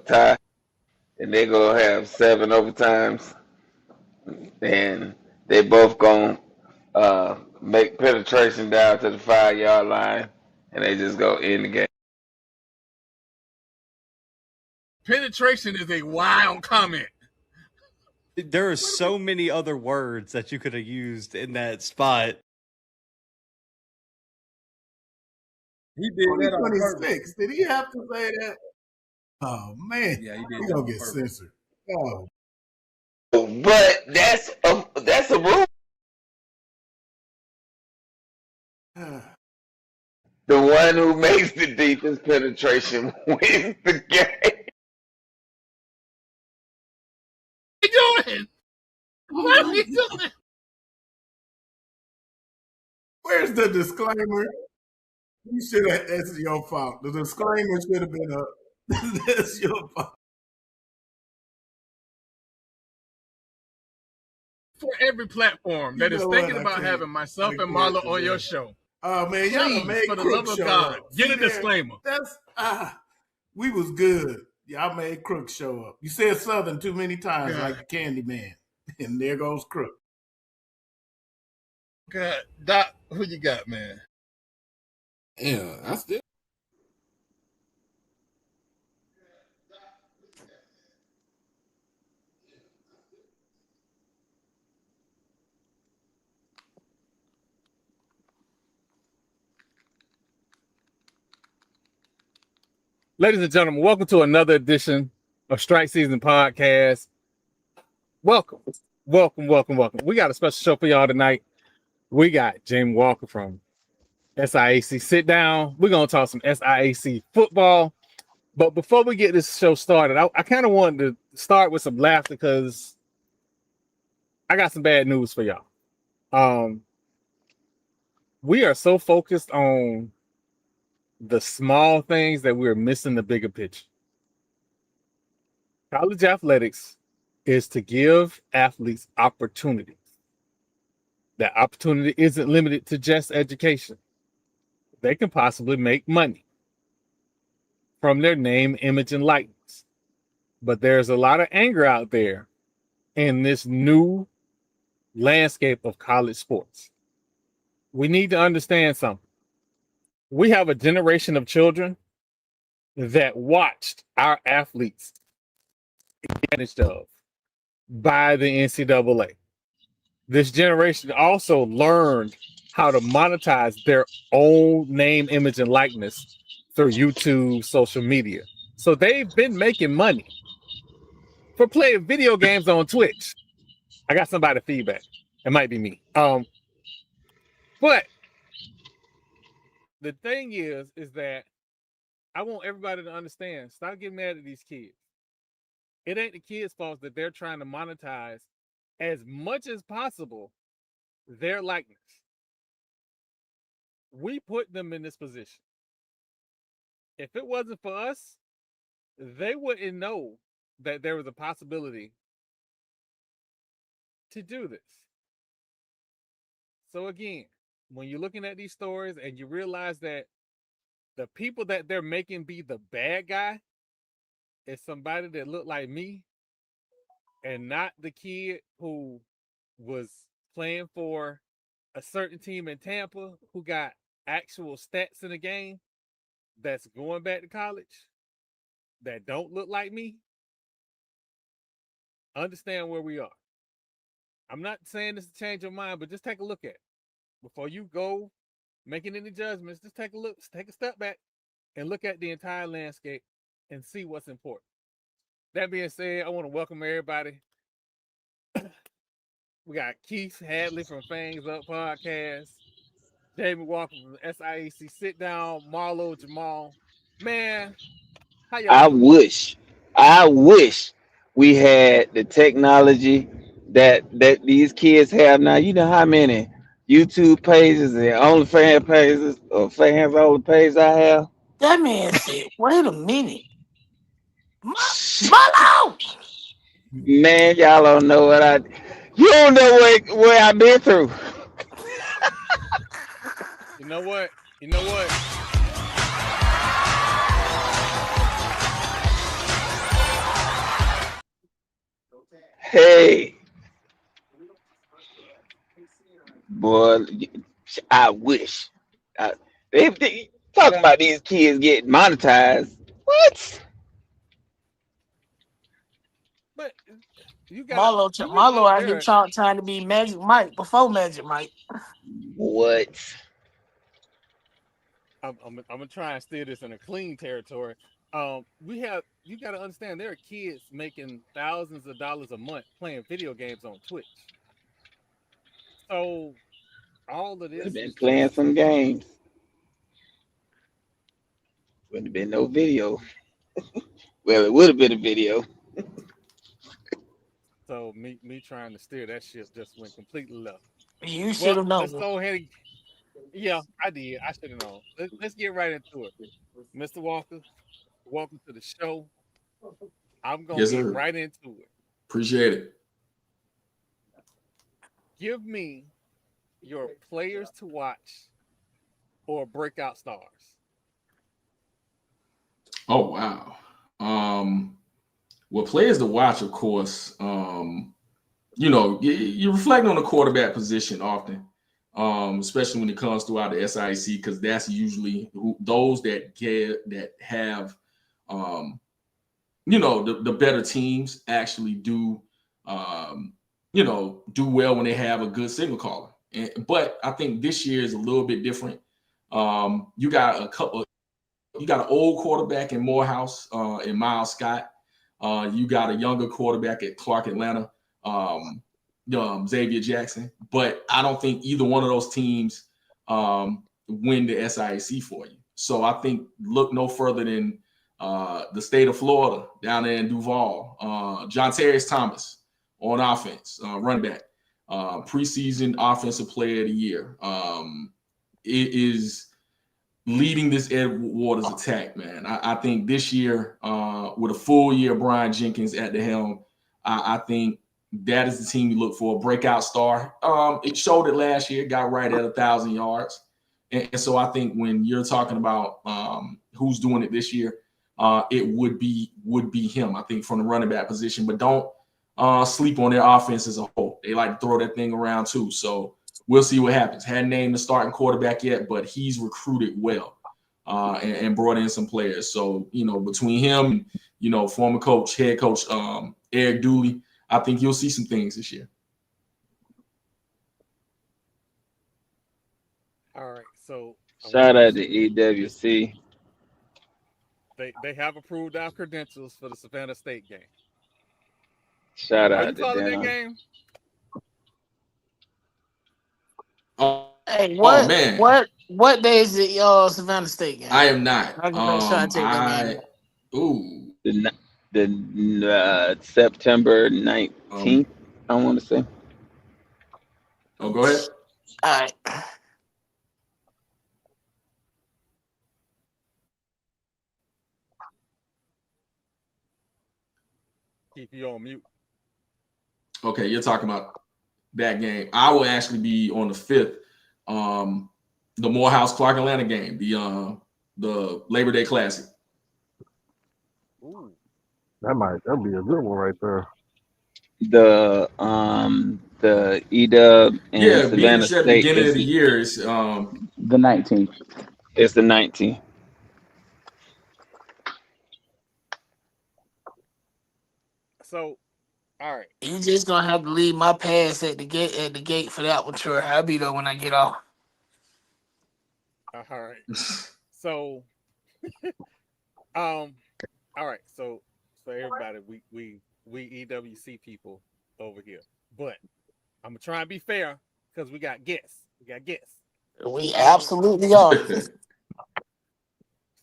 tie, and they're gonna have 7 overtimes, and they both gonna make penetration down to the 5-yard line, and they just go end the game. Penetration is a wild comment. There are so many other words that you could have used in that spot. He did that on purpose. 26. Did he have to say that? Oh man, Yeah, he did. He that gonna on get purpose. censored. Oh, But that's a rule. The one who makes the deepest penetration wins the game. What are you doing? What are you doing? Where's the disclaimer? You should have. That's your fault. The disclaimer should have been up. That's your fault. For every platform that You is know thinking what? I about can't. having myself I and Marlo can't, on your man. show, Oh man, y'all please, done made for the Crook love of show God, up. get See a there? disclaimer. That's we was good. Y'all made Crook show up. You said Southern too many times, God. like the Candy Man, and there goes Crook. God, Doc, who you got, man? Yeah, I still. Ladies and gentlemen, welcome to another edition of Strike Season Podcast. Welcome. We got a special show for y'all tonight. We got Jamie Walker from SIAC Sit Down. We're going to talk some SIAC football. But before we get this show started, I kind of wanted to start with some laughter because I got some bad news for y'all. We are so focused on the small things that we're missing the bigger picture. College athletics is to give athletes opportunities. That opportunity isn't limited to just education. They can possibly make money from their name, image, and likeness. But there's a lot of anger out there in this new landscape of college sports. We need to understand something. We have a generation of children that watched our athletes managed of by the NCAA. This generation also learned how to monetize their own name, image, and likeness through YouTube, social media. So they've been making money for playing video games on Twitch. I got somebody feedback. It might be me. But the thing is that I want everybody to understand, stop getting mad at these kids. It ain't the kids' fault that they're trying to monetize as much as possible their likeness. We put them in this position. If it wasn't for us, they wouldn't know that there was a possibility to do this. So again, when you're looking at these stories and you realize that the people that they're making be the bad guy is somebody that looked like me and not the kid who was playing for a certain team in Tampa who got actual stats in the game that's going back to college that don't look like me, understand where we are. I'm not saying this to change your mind, but just take a look at it. Before you go making any judgments, just take a look, take a step back and look at the entire landscape and see what's important. That being said, I want to welcome everybody. We got Keith Hadley from Fangs Up Podcast, Jamie Walker from SIAC Sit Down, Marlo Jamal. Man, how y'all doing? I wish we had the technology that these kids have now. You know how many YouTube pages and OnlyFans pages or fans only pages I have? That man said, wait a minute. Marlo! Man, y'all don't know you don't know what I've been through. You know what? Hey, boy, I wish. They talking about these kids getting monetized. What? But you gotta Marlo out here trying to be Magic Mike before Magic Mike. What? I'm gonna try and steer this in a clean territory. You got to understand there are kids making thousands of dollars a month playing video games on Twitch. So all of Would have this been is playing just some games. Wouldn't have been no video. Well, it would have been a video. so me trying to steer that ship just went completely left. You should Well, have let's known. go ahead and yeah, I did. I should have known. Let's get right into it. Mr. Walker, welcome to the show. I'm gonna Yes, get sir. right into it. Appreciate it. Give me your players to watch or breakout stars. Oh wow. Well, players to watch, of course. You reflect on the quarterback position often, especially when it comes throughout the SIAC, because that's usually those that have, the better teams actually do, do well when they have a good signal caller. But I think this year is a little bit different. You got an old quarterback in Morehouse, in Miles Scott. You got a younger quarterback at Clark Atlanta, Xavier Jackson. But I don't think either one of those teams win the SIAC for you. So I think look no further than the state of Florida down there in Duval. John Terrius Thomas on offense, running back, preseason offensive player of the year. It is leading this Ed Waters attack, man. I think this year, with a full year Brian Jenkins at the helm, I think that is the team you look for. A breakout star. It showed it last year, got right at 1,000 yards. And so I think when you're talking about who's doing it this year, it would be him, I think, from the running back position. But don't sleep on their offense as a whole. They like to throw that thing around too. So we'll see what happens. Hadn't named the starting quarterback yet, but he's recruited well and brought in some players. So, between him and, former head coach Eric Dooley, I think you'll see some things this year. All right, so Shout out to EWC. They have approved our credentials for the Savannah State game. Shout Are you out to calling that them. game? Hey, man. What day is it? Savannah State game? I am not. I can make sure I take that game. The September 19th, I want to say. Oh, go ahead. All right. Keep you on mute. Okay, you're talking about that game. I will actually be on the 5th, the Morehouse Clark Atlanta game, the Labor Day Classic. Ooh. That'd be a good one right there. The EW and Savannah State at the beginning of the year is the 19th. It's the 19th. So, all right. You just gonna have to leave my pass at the gate for that one, Troy. I'll be there when I get off. All right. So, all right. So everybody, we EWC people over here, but I'm gonna try and be fair because we got guests. We absolutely are.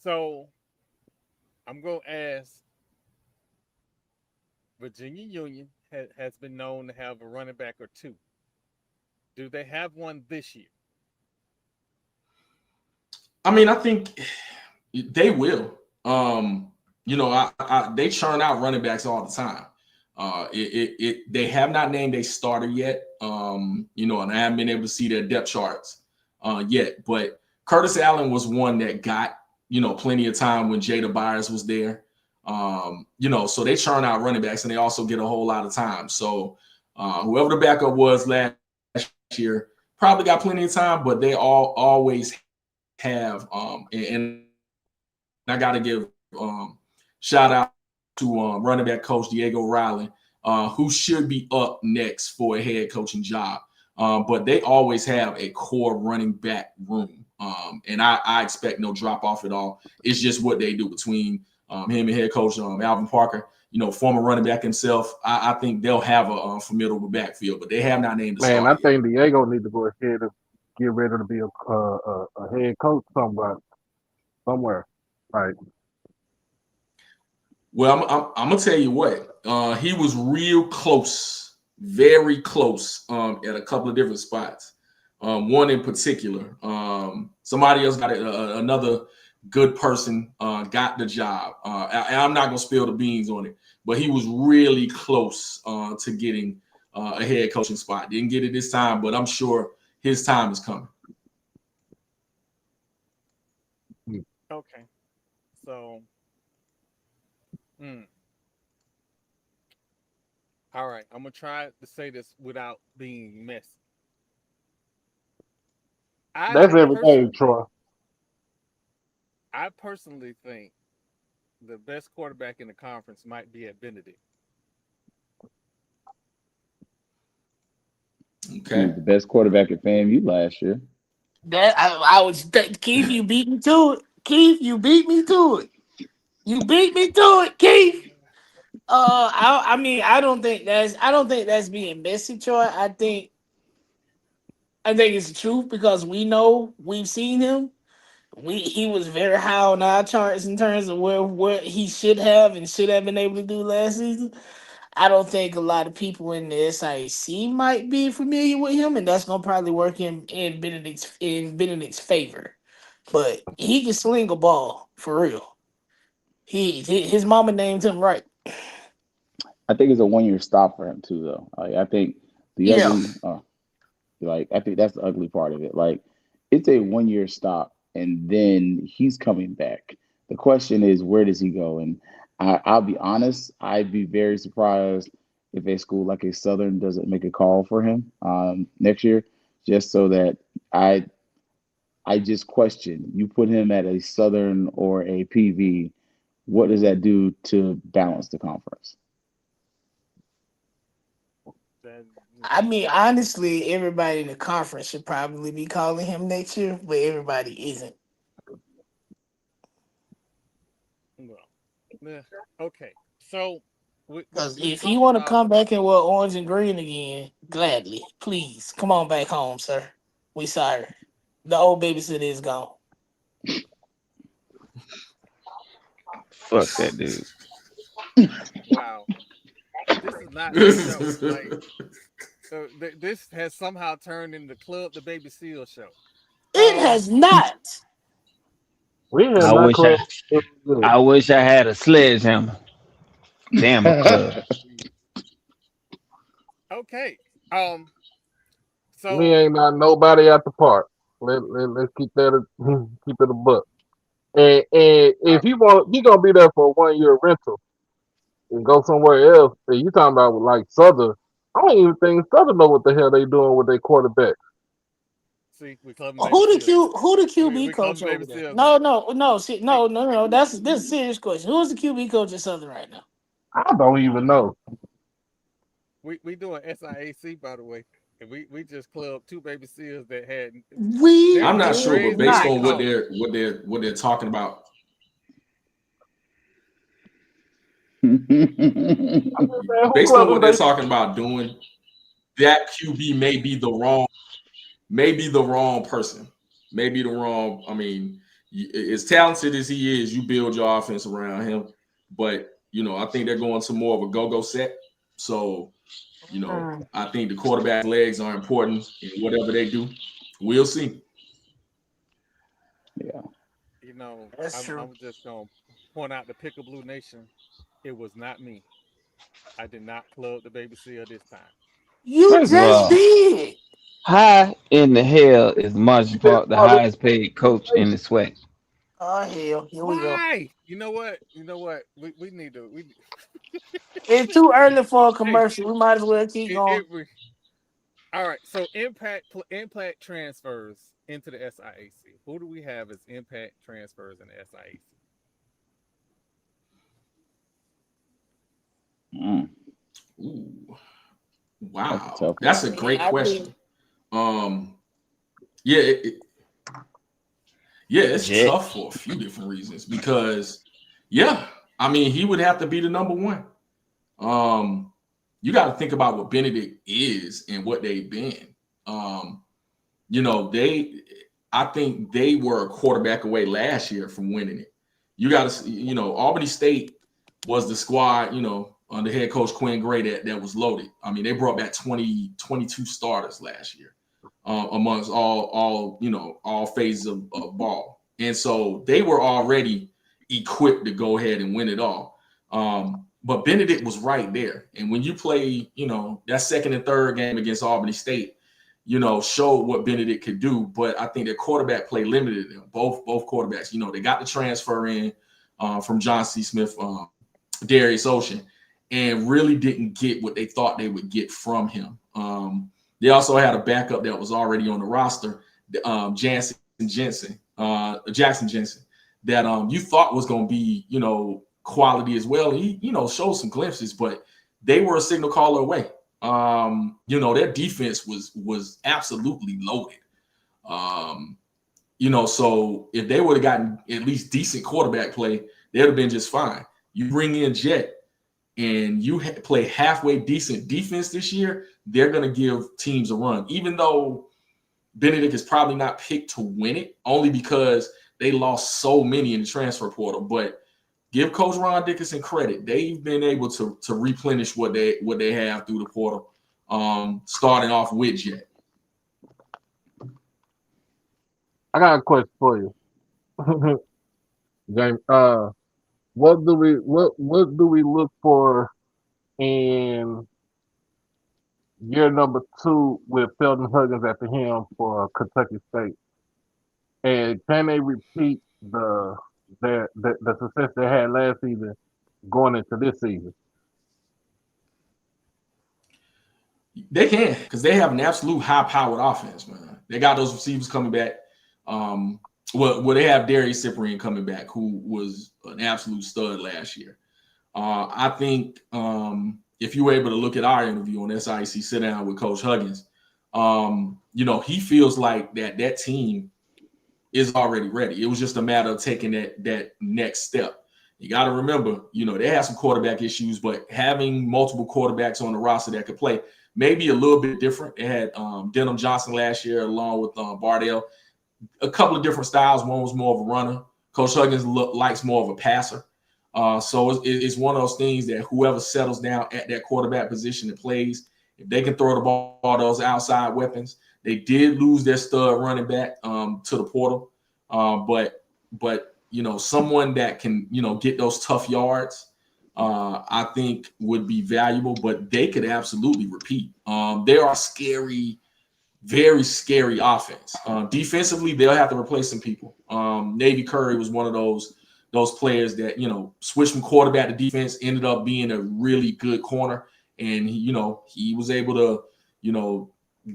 So I'm gonna ask. Virginia Union has been known to have a running back or two. Do they have one this year? I mean, I think they will. They churn out running backs all the time. They have not named a starter yet. And I haven't been able to see their depth charts yet. But Curtis Allen was one that got, plenty of time when Jada Byers was there. So they churn out running backs and they also get a whole lot of time. So whoever the backup was last year probably got plenty of time, but they always have. And I got to give shout out to running back coach Diego Riley, who should be up next for a head coaching job. But they always have a core running back room. And I expect no drop off at all. It's just what they do between him and head coach Alvin Parker, former running back himself. I think they'll have a formidable backfield, but they have not named a Man, star I think Diego need to go ahead and get ready to be a head coach somewhere. Right. Well, I'm gonna tell you what. He was real close, very close, at a couple of different spots. One in particular. Somebody else got another good person got the job. I'm not gonna spill the beans on it, but he was really close to getting a head coaching spot. Didn't get it this time, but I'm sure his time is coming. Okay. So, all right. I'm gonna try to say this without being messy. That's everything, Troy. I personally think the best quarterback in the conference might be at Benedict. Okay. He was the best quarterback at FAMU last year. That I was Keith. You beat me to it. Keith, you beat me to it. You beat me to it, Keith. I don't think that's being messy, Troy. I think it's the truth because we've seen him. He was very high on our charts in terms of where he should have been able to do last season. I don't think a lot of people in the SIAC might be familiar with him, and that's gonna probably work in Benedict's favor. But he can sling a ball for real. His mama named him right. I think it's a 1-year stop for him too, though. I think the ugly, I think that's the ugly part of it. Like, it's a 1-year stop, and then he's coming back. The question is, where does he go? And I'll be honest, I'd be very surprised if a school like a Southern doesn't make a call for him next year, just so that I just question. You put him at a Southern or a PV, what does that do to balance the conference? I mean, honestly, everybody in the conference should probably be calling him next year, but everybody isn't. Well, okay. So, Because if you want to come back and wear orange and green again, gladly, please come on back home, sir. We sorry. The old babysitter is gone. Fuck that dude. Wow. This is not the show. This has somehow turned into Club the Baby Seal show. It has not. I wish I had a sledgehammer. Damn a club. Okay. So we ain't got nobody at the park. Let's keep it a buck. And if he gonna be there for a 1-year rental and go somewhere else, and you talking about like Southern, I don't even think Southern know what the hell they doing with their quarterback. See, we club who the QB coach over there? No. This is a serious question. Who's the QB coach at Southern right now? I don't even know. We doing SIAC, by the way. And we just clubbed 2 baby seals that had. I'm not sure, but based on what they're talking about, based on what they're talking about doing, that QB may be the wrong person, maybe the wrong. I mean, as talented as he is, you build your offense around him, but I think they're going to more of a go-go set. So. I think the quarterback legs are important in whatever they do. We'll see. Yeah. I'm just going to point out the Pick a Blue Nation. It was not me. I did not club the baby seal this time. You just did. How in the hell is Marshall Park the highest paid coach in the SWAC? Oh hell, here we go. Why? You know what? We need to. It's too early for a Hey, commercial. We might as well keep going. all right. So impact transfers into the SIAC. Who do we have as impact transfers in the SIAC? Ooh, That's a wow, tough one. that's a great I question. think Yeah, it's Jet. tough for a few different reasons because, yeah, I mean, he would have to be the number one. You got to think about what Benedict is and what they've been. You know, I think they were a quarterback away last year from winning it. You got to, you know, Albany State was the squad, you know, under head coach Quinn Gray that was loaded. I mean, they brought back 22 starters last year amongst all phases of ball. And so they were already equipped to go ahead and win it all. But Benedict was right there. And when you play, you know, that second and third game against Albany State, you know, showed what Benedict could do. But I think their quarterback play limited them. Both quarterbacks, you know, they got the transfer in from John C. Smith, Darius Ocean, and really didn't get what they thought they would get from him. They also had a backup that was already on the roster, Jackson Jensen, that you thought was going to be, you know, quality as well. He, you know, showed some glimpses, but they were a signal caller away. You know, their defense was absolutely loaded. You know, so if they would have gotten at least decent quarterback play, they'd have been just fine. You bring in Jet and you play halfway decent defense this year, they're going to give teams a run, even though Benedict is probably not picked to win it, only because they lost so many in the transfer portal. But give Coach Ron Dickinson credit; they've been able to replenish what they have through the portal, starting off with Jet. I got a question for you, James. What do we look for in year number 2 with Felton Huggins at the helm for Kentucky State? And can they repeat the success they had last season going into this season? They can, because they have an absolute high-powered offense, man. They got those receivers coming back. Well, they have Darius Cyprian coming back, who was an absolute stud last year. I think if you were able to look at our interview on SIAC Sit Down with Coach Huggins, you know, he feels like that team is already ready. It was just a matter of taking that next step. You got to remember, you know, they had some quarterback issues, but having multiple quarterbacks on the roster that could play may be a little bit different. They had Denham Johnson last year along with Bardell. A couple of different styles. One was more of a runner. Coach Huggins likes more of a passer. So it's one of those things that whoever settles down at that quarterback position and plays, if they can throw the ball, those outside weapons. They did lose their stud running back to the portal, but you know, someone that can, you know, get those tough yards, I think would be valuable. But they could absolutely repeat. They are scary. Very scary offense. Defensively, they'll have to replace some people. Navy Curry was one of those players that, you know, switched from quarterback to defense, ended up being a really good corner, and he was able to, you know,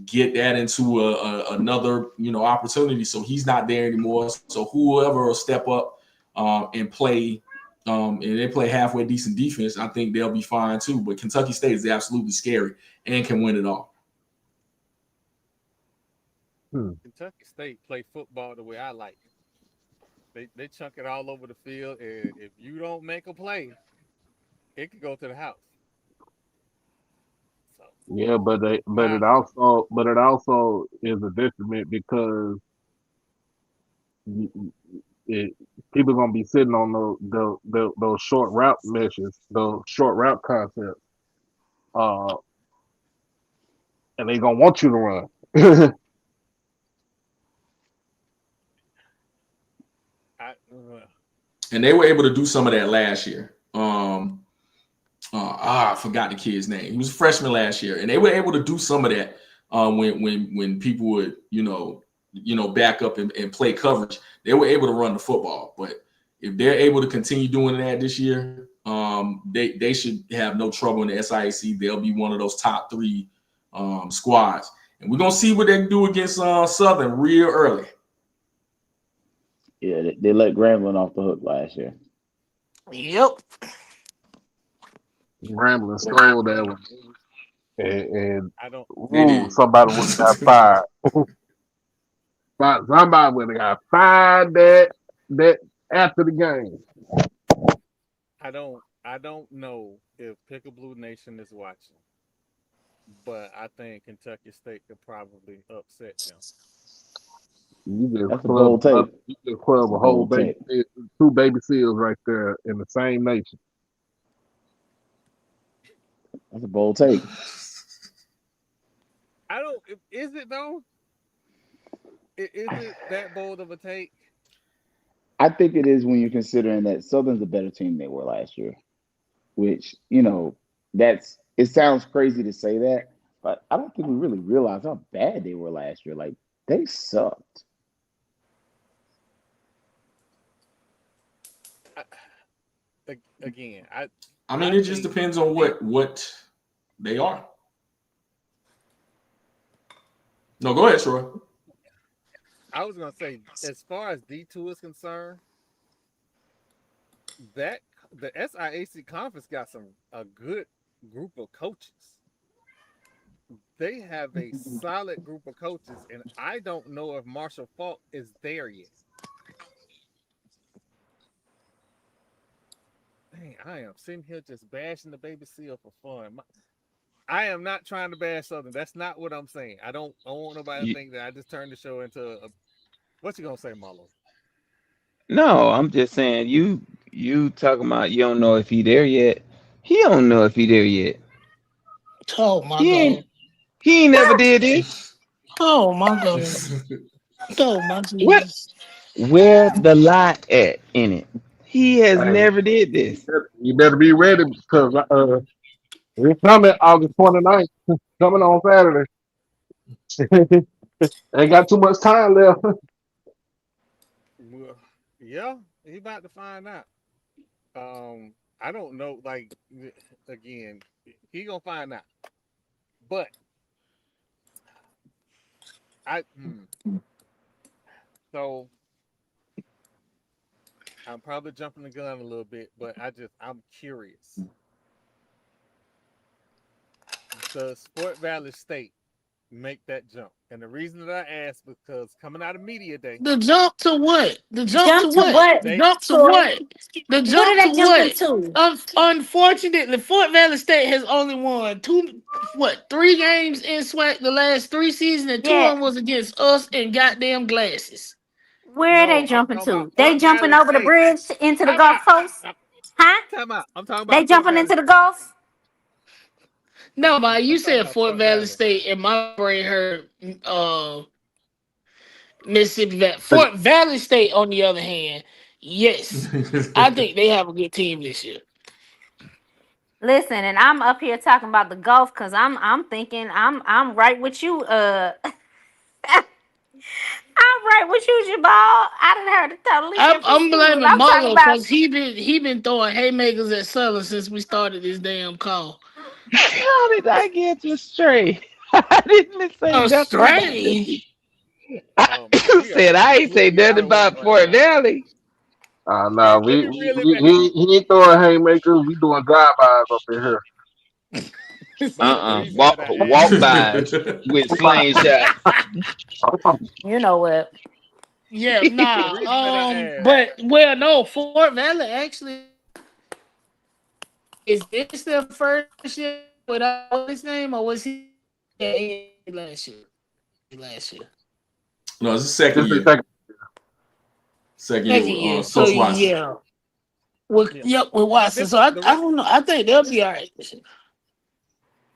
get that into another, you know, opportunity. So he's not there anymore. So whoever will step up and play, and they play halfway decent defense, I think they'll be fine too. But Kentucky State is absolutely scary and can win it all. Kentucky State play football the way I like it. They chunk it all over the field, and if you don't make a play, it could go to the house. So, Yeah, but it also is a detriment because people gonna be sitting on those short route meshes, those short route concepts, and they gonna want you to run. And they were able to do some of that last year. I forgot the kid's name. He was a freshman last year, and they were able to do some of that when people would, you know, back up and play coverage. They were able to run the football. But if they're able to continue doing that this year, they should have no trouble in the SIAC. They'll be one of those top 3 squads. And we're going to see what they can do against Southern real early. Yeah, they let Grambling off the hook last year. Yep. Grambling stole that one. And I don't. somebody would have got fired. Somebody would have got fired that after the game. I don't know if Pickaboo Nation is watching, but I think Kentucky State could probably upset them. That's a bold take. You just club a whole baby, 2 baby seals right there in the same nation. That's a bold take. I don't. Is it though? Is it that bold of a take? I think it is when you're considering that Southern's a better team than they were last year. Which it sounds crazy to say that, but I don't think we really realized how bad they were last year. Like they sucked. Again, I mean, it just depends on what they are. No, go ahead, Troy. I was gonna say, as far as D2 is concerned, that the SIAC conference got a good group of coaches. They have a solid group of coaches, and I don't know if Marshall Faulk is there yet. Dang, I am sitting here just bashing the baby seal for fun. I am not trying to bash Southern. That's not what I'm saying. I don't want nobody to think that I just turned the show into a. What you gonna say, Marlo? No, I'm just saying you talking about you don't know if he there yet. He don't know if he there yet. Oh my God. He ain't never did this. Oh my God. Oh my goodness. Where the lie at in it? He has never did this. You better be ready because it's coming August 29th. Coming on Saturday. Ain't got too much time left. Well, yeah, he about to find out. I don't know. Like again, he gonna find out. But so I'm probably jumping the gun a little bit, but I'm curious. Does Fort Valley State make that jump? And the reason that I ask because coming out of media day, The jump to what? The jump Jump to to what? what? The jump to Troy? what? The What jump are they to jumping what? to? Unfortunately, Fort Valley State has only won 3 games in SWAC the last 3 seasons, and 2 of Yeah. them was against us and goddamn Glasses. Where are no, they I'm jumping talking about to? They Fort jumping Valley over the State. bridge into the Time Gulf out. Coast? Huh? Time out. I'm talking They about Fort jumping Valley into the State. Gulf? No, man, you I'm talking said about Fort Fort Valley Valley. State, and my brain heard Mississippi Valley. Fort Valley State, on the other hand, yes, I think they have a good team this year. Listen, and I'm up here talking about the Gulf because I'm thinking I'm right with you. I'm right with you, Jabal. I done heard a totally different I'm skew. blaming I'm talking Marlo about because he been throwing haymakers at Southern since we started this damn call. How did I get you straight? I didn't say Oh, nothing about this. strange. Oh man, we are Said I ain't say completely out nothing of whack about right Fort now. Valley. Nah, Let we me reel it we, back. we, he ain't throwing haymakers. We doing drive-bys up in here. But the reason Walk that I ask walk bys with slingshots. you know what? Yeah, the nah. reason that I ask But no, Fort Valley actually is this their first year without his name, or was he last year? Last year. No, it's the second This is year. second. Second year Second year. with So Coach Watson. yeah. With Watson. this So I the don't know. I think they'll be all right.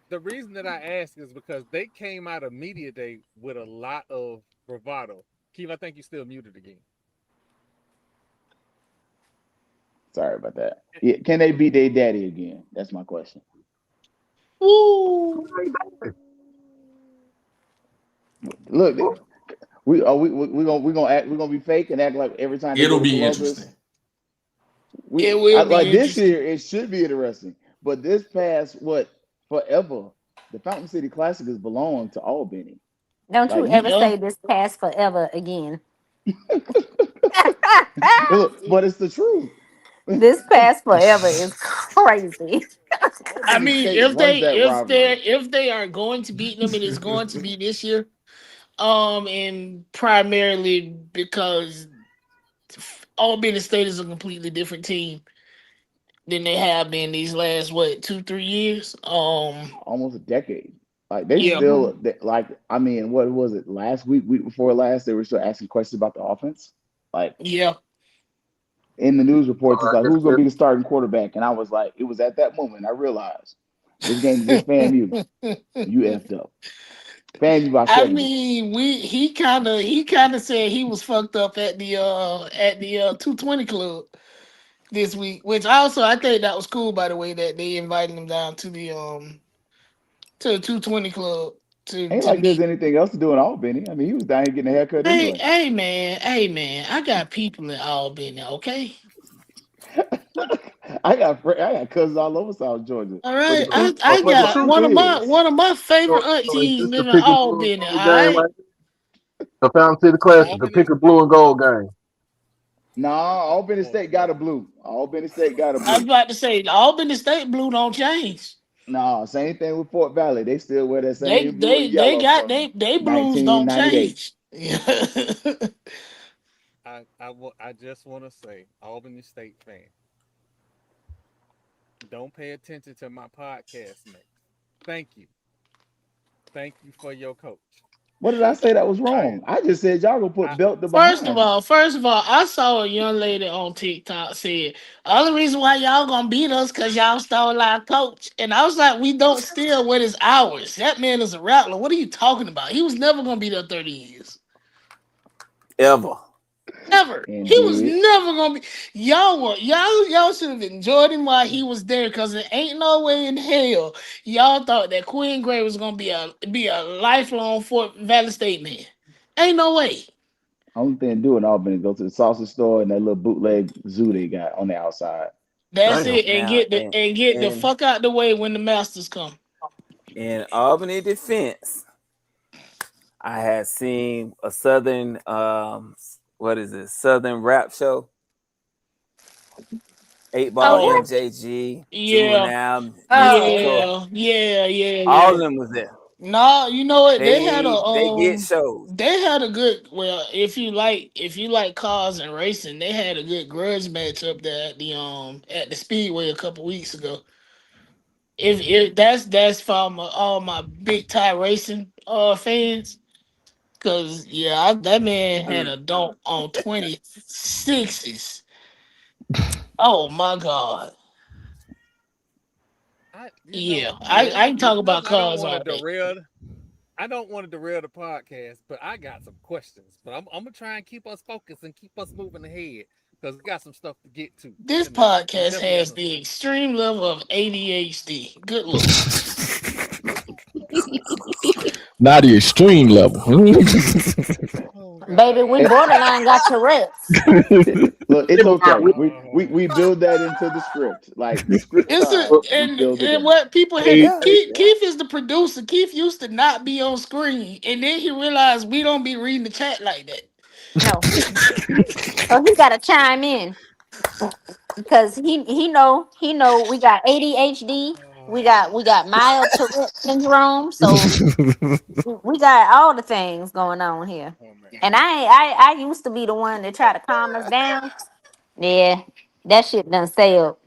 the reason that I ask is because they came out of media day with a lot of bravado. Keith, I think you still muted again. Sorry about that. Yeah, can they beat their daddy again? That's my question. Ooh. Look, we gonna be fake and act like every time they It'll go to be Columbus. interesting. It will be Like this interesting. year, it should be interesting. But this past forever, the Fountain City Classic has belonged to Albany. Don't Like you ever Yeah. say this past forever again. look, but it's the truth. This past forever is crazy. I Albany mean, State runs that rivalry. if they are going to beat them, it is going to be this year. And primarily because Albany State is a completely different team than they have been these last 2-3 years. Almost a decade. Like they Yeah, still like. I mean, what was it last week before last? They were still asking questions about the offense. Like yeah. in the news reports, it's like who's going to be the starting quarterback, and I was like, it was at that moment I realized this game against FAMU, you effed up. FAMU by 70. I mean, he kind of said he was fucked up at the 220 club this week, which also I think that was cool, by the way, that they invited him down to the 220 club Ain't to like there's meet. anything else to do in Albany. I mean, he was down here getting a haircut anyway. Hey man, I got people in Albany, okay? I got cousins all over South Georgia. All But right, the truth, I but the got truth is, one of my favorite So is aunties this the live in pick and blue and Albany. All gold game right, right there? The Fountain City Classic, the Albany, pick of blue and gold game. nah, Albany oh State got a God, blue. Albany State got a I was blue. about to say Albany State blue don't change. Nah, same thing with Fort Valley. They still wear that same blue and They yellow got from they blues don't 1998. change. Yeah. I just want to say, Albany State fan, don't pay attention to my podcast mates. Thank you for your coach. What did I say that was I wrong? I just said y'all gonna put I belt to First of behind. all, I saw a young lady on TikTok said, "Other reason why y'all gonna beat us because y'all stole our coach." And I was like, "We don't steal what is ours. That man is a rattler. What are you talking about? He was never gonna be there 30 years. Ever. Never. And He was did. never gonna be. Y'all should have enjoyed him while he was there, because there ain't no way in hell y'all thought that Quinn Gray was gonna be a lifelong Fort Valley State man. Ain't no way. Only thing to do in Albany is go to the sausage store and that little bootleg zoo they got on the outside. That's Damn. it. Now And get the in fuck out the way when the masters come. in Albany defense, I had seen a Southern what is it? Southern rap show. 8 Ball Oh MJG, yeah. Juvenile, Mystic Tour. Yeah. All of them was there. No, you know what? They get shows. They had a good, well, if you like cars and racing, they had a good grudge match up there at the Speedway a couple weeks ago. If that's for all my big tie racing fans. Cause that man had a dunk on 26s. Oh my god. I can talk about cars all day. I don't want to derail the podcast, but I got some questions. But I'm gonna try and keep us focused and keep us moving ahead because we got some stuff to get to. This podcast has the extreme level of ADHD. Good look. Not the extreme level. Baby, we borderline got Tourette's. Look, it's okay. We build that into the script. Like the script and what people had Keith is the producer. Keith used to not be on screen, and then he realized we don't be reading the chat like that. No. So he gotta chime in. Because he know we got ADHD, we got mild Tourette syndrome, so we got all the things going on here. And I used to be the one that try to calm us down. Yeah, that shit done sailed.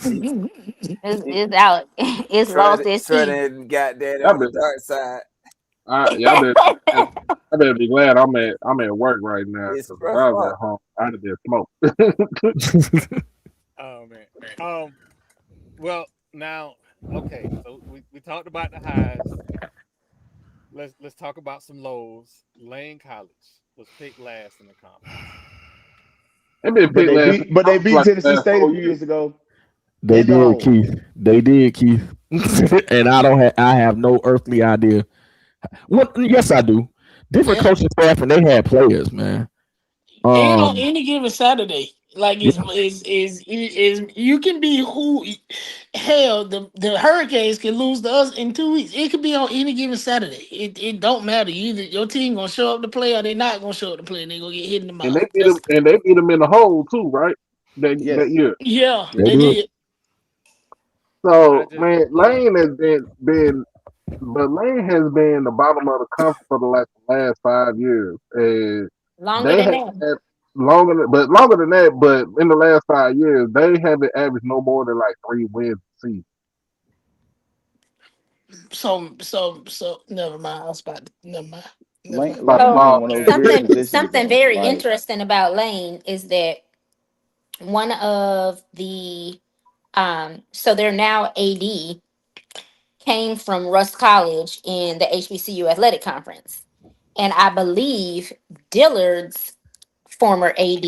It's out. It's lost its teeth. Got that on the dark side. Y'all better be glad I'm at work right now. If I was at home, I'd have been smoked. Oh man. Well, now, okay. So we talked about the highs. Let's talk about some lows. Lane College was picked last in the conference. But they beat Tennessee State a few years ago. They did, Keith. They did, Keith. And I have no earthly idea. What? Yes, I do. different coaching staff, and they had players, man. And on any given Saturday, like Yeah. is you can be who hell the Hurricanes can lose to us in 2 weeks. It could be on any given Saturday. It don't matter. Either your team gonna show up to play or they not gonna show up to play and they gonna get hit in the And mouth. they beat them, in the hole too, right? That Yes. year. Yeah, They they did. did. So I just man, Lane has been but Lane has been the bottom of the conference for the last 5 years, and Longer they than have that. had longer than that. But in the last 5 years, they haven't averaged no more than like 3 wins a season. So never mind. I was about to, never mind. Never Lane, mind. About Lane the is in So ball. one of those weird something positions something though. very Like, interesting about Lane is that one of the so they're now AD came from Russ College in the HBCU athletic conference. And I believe Dillard's former AD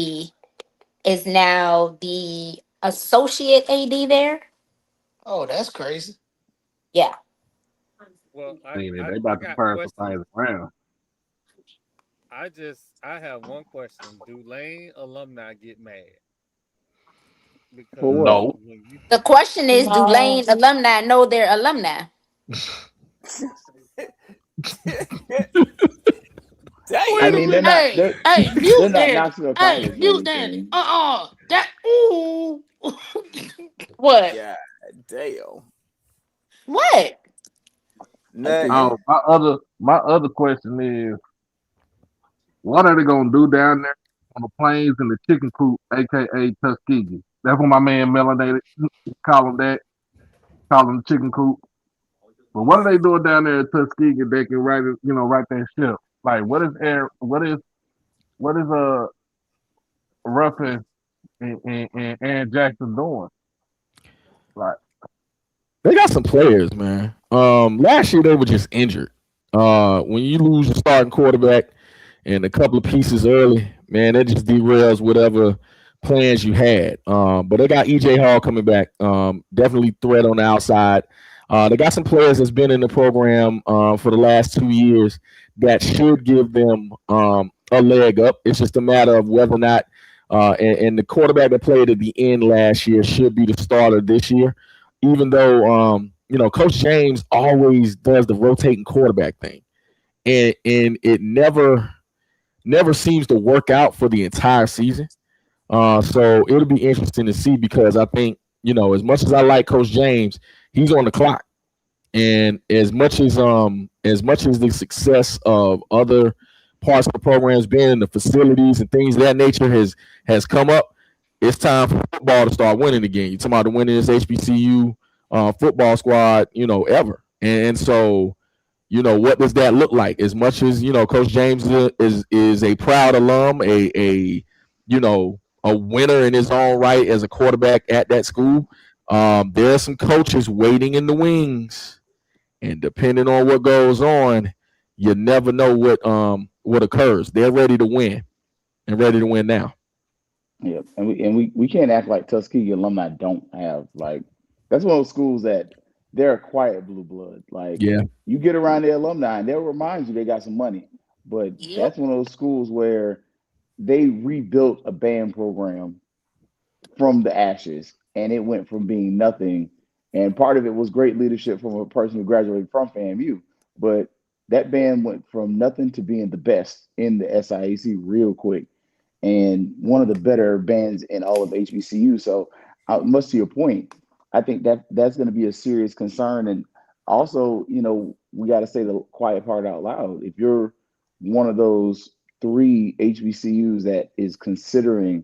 is now the associate AD there. Oh, that's crazy. Yeah. well, Man, I, they I about to got turn some questions. things around. I have one question. Do Lane alumni get mad? for Because what? No, when you The question is, do No. Lane alumni know their alumni? I Damn. mean, Hey, they're mute not Danny. Knoxville Hey, College or mute Danny. anything. That ooh. What? God damn. What? I think Nothing. oh, my other question is, what are they gonna do down there on the plains in the chicken coop, aka Tuskegee? That's what my man melanated call them that, call them the chicken coop. But what are they doing down there at Tuskegee? They can write it, write that ship. Like, what is Ruffin and Aaron Jackson doing? Like, They got some players, man. Last year they were just injured. When you lose your starting quarterback and a couple of pieces early, man, that just derails whatever plans you had. But they got EJ Hall coming back. Definitely threat on the outside. They got some players that's been in the program for the last 2 years that should give them a leg up. It's just a matter of whether or not, and the quarterback that played at the end last year should be the starter this year, even though Coach James always does the rotating quarterback thing, and it never seems to work out for the entire season. So it'll be interesting to see, because I think, as much as I like Coach James, he's on the clock. And as much as the success of other parts of the programs been, the facilities and things of that nature has come up, it's time for football to start winning again. You're talking about the winningest HBCU football squad, ever. And so, what does that look like? As much as Coach James is a proud alum, a winner in his own right as a quarterback at that school. There are some coaches waiting in the wings, and depending on what goes on, you never know what occurs. They're ready to win, and ready to win now. yeah, and we can't act like Tuskegee alumni don't have, like, that's one of those schools that they're a quiet blue blood. Like, Yeah, you get around their alumni and they'll remind you they got some money. But Yep. that's one of those schools where they rebuilt a band program from the ashes, and it went from being nothing. And part of it was great leadership from a person who graduated from FAMU. But that band went from nothing to being the best in the SIAC real quick, and one of the better bands in all of HBCU. So, much to your point, I think that that's going to be a serious concern. And also, we got to say the quiet part out loud. If you're one of those three HBCUs that is considering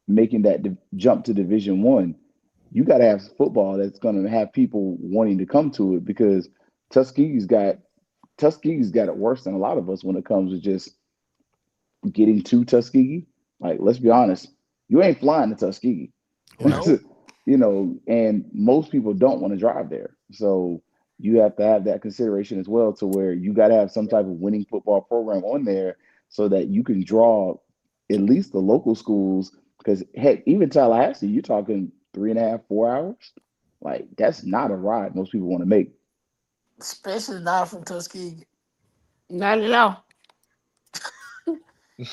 making that jump to Division 1, you got to have football that's going to have people wanting to come to it, because Tuskegee's got Tuskegee's got it worse than a lot of us when it comes to just getting to Tuskegee. Like, let's be honest, you ain't flying to Tuskegee, Nope. and most people don't want to drive there. So you have to have that consideration as well, to where you got to have some type of winning football program on there so that you can draw at least the local schools. Because heck, even Tallahassee, you're talking 3.5, 4 hours. Like, that's not a ride most people want to make. Especially not from Tuskegee. Not at all.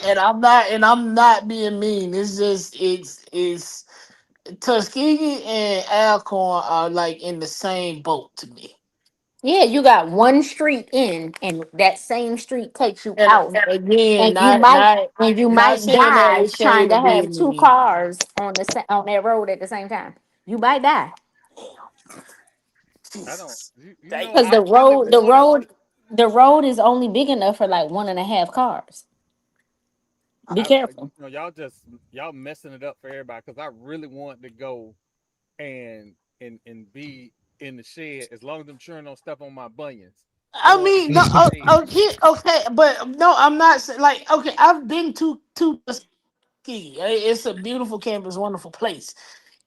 And I'm not being mean. It's just it's Tuskegee and Alcorn are like in the same boat to me. Yeah, you got one street in, and that same street takes you out, And again, and you not might saying that die with trying shade to of have being two mean. cars on that road at the same time. You might die I don't. Jesus. You know, because I really want to. the road is only big enough for like 1.5 cars. Be careful. Y'all messing it up for everybody because I really want to go and be in the shed as long as I'm chewing on stuff on my bunions. I I want to mean, be no, in the shed. okay, okay, but no, I'm not like okay. I've been to Tuskegee. It's a beautiful campus, wonderful place.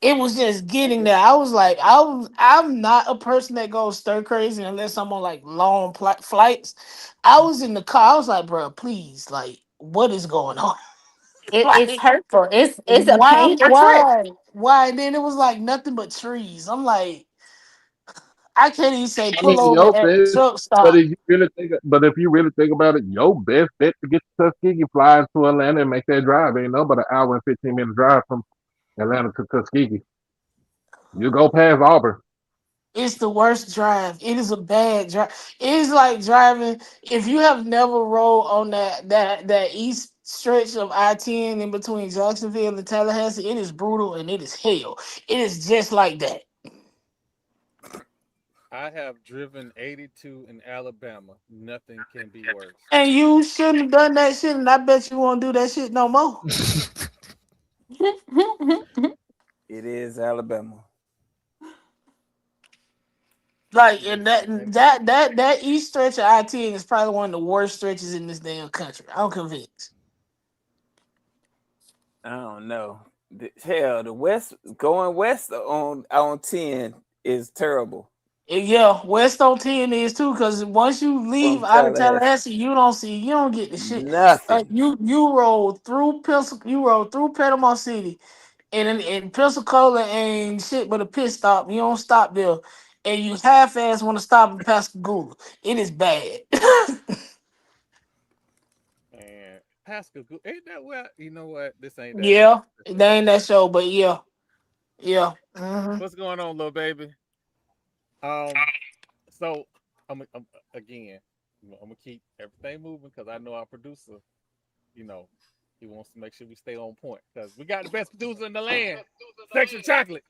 It was just getting there. I was like, I'm not a person that goes stir crazy unless I'm on like long flights. I was in the car. I was like, bro, please, like, what is going on? It's Like, hurtful. It's a painful trip. why? And then it was like nothing but trees. I'm like, I can't even say I mean, pull over your at the best, truck stop. if you really think about it, your best bet to get to Tuskegee, fly to Atlanta and make that drive. Ain't no but an hour and 15 minute drive from Atlanta to Tuskegee. You go past Auburn. It's the worst drive. It is a bad drive. It is like driving. If you have never rode on that east stretch of I-10 in between Jacksonville and Tallahassee, it is brutal and it is hell. It is just like that. I have driven 82 in Alabama. Nothing can be worse. And you shouldn't have done that shit, and I bet you won't do that shit no more. It is Alabama. Like, and that east stretch of I-10 is probably one of the worst stretches in this damn country. I'm convinced. I don't know. Hell, the west going west on 10 is terrible. Yeah, West on 10 is too, because once you leave From out of Tallahassee, Tallahassee, you don't get the shit. Like nothing. you roll through you roll through Panama City, and in Pensacola ain't shit but a pit stop. You don't stop there, and you half-ass want to stop in Pascagoula. It is bad. And Pascal, ain't that what? You know what? This ain't that show. Yeah, they ain't that show, but yeah, yeah. What's going on, little baby? So again, I'm gonna keep everything moving because I know our producer, you know, he wants to make sure we stay on point because we got the best producer in the land, Section Chocolate.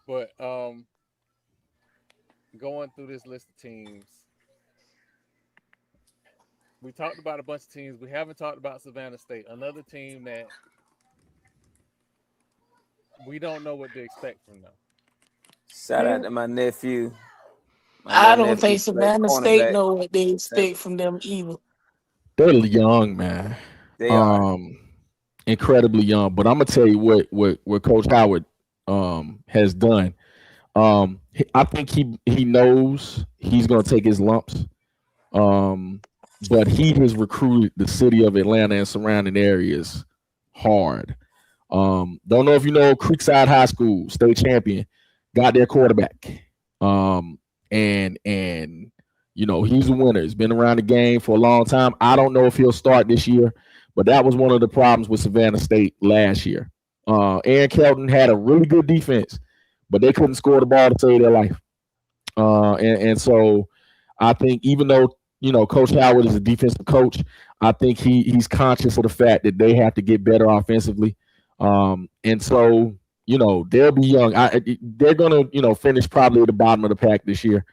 But going through this list of teams, we talked about a bunch of teams. We haven't talked about Savannah State, another team that we don't know what to expect from them. Shout out to my nephew. I don't think Played Savannah State cornerback. know what they expect from them either. They're young, man. They are Incredibly young. But I'm gonna tell you what Coach Howard has done. I think he knows he's gonna take his lumps. But he has recruited the city of Atlanta and surrounding areas hard. Don't know if you know Creekside High School, state champion, got their quarterback. And you know, he's a winner. He's been around the game for a long time. I don't know if he'll start this year, but that was one of the problems with Savannah State last year. Aaron Kelton had a really good defense, but they couldn't score the ball to save their life. And so I think even though, you know, Coach Howard is a defensive coach, I think he's conscious of the fact that they have to get better offensively. And so, you know, they'll be young. They're going to, you know, finish probably at the bottom of the pack this year.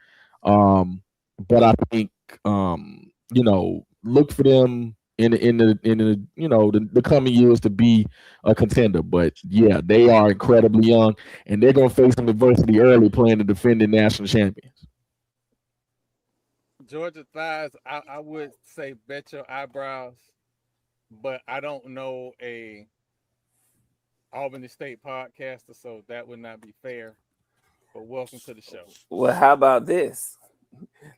But I think, you know, look for them in the you know, the coming years to be a contender. But yeah, they are incredibly young, and they're going to face some adversity early playing the defending national champions. Georgia Thighs, I would say bet your eyebrows, but I don't know a Albany State podcaster, so that would not be fair. But welcome to the show. Well, how about this?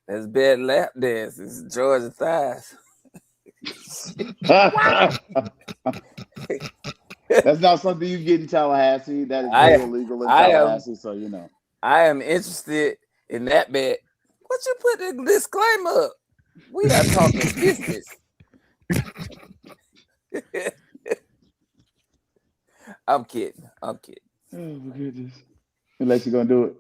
Let's bet lap dances, Georgia Thighs. That's not something you get in Tallahassee. That is very illegal in Tallahassee, so you know. I am interested in that bet. What you put the disclaimer up? We are talking business. I'm kidding. Oh my goodness. Unless you're gonna do it.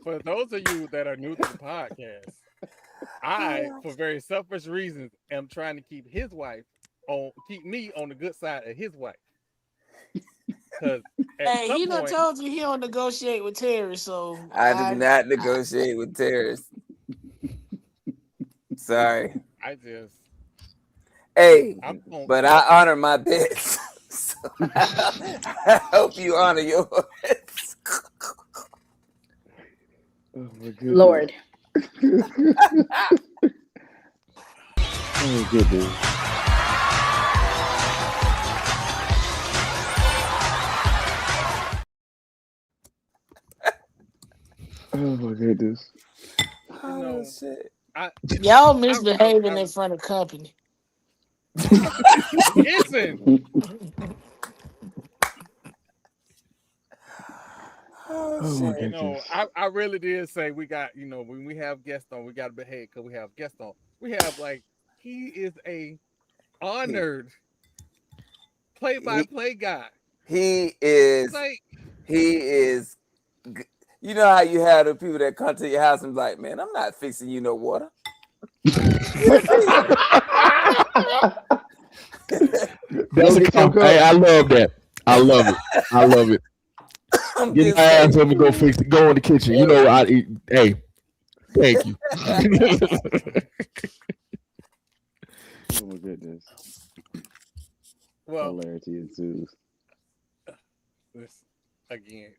For those of you that are new to the podcast, I, for very selfish reasons, am trying to keep me on the good side of his wife. Because hey, he done told you he don't negotiate with terrorists, so I do not negotiate with terrorists. Sorry. But I honor my bets. So I hope you honor yours. Oh my goodness. Lord. Oh goodness. Oh my goodness. Oh shit. Y'all misbehaving in front of company. Listen. Oh my goodness. I really did say we got, when we have guests on, we got to behave because we have guests on. We have he is a honored play-by-play guy. He is. You know how you have the people that come to your house and be like, man, I'm not fixing you no water. That's hey, I love that. I love it. I love it. Get my ass up and go fix it. Go in the kitchen. You know, hey, thank you. Oh my goodness. Well, hilarity ensues. Again,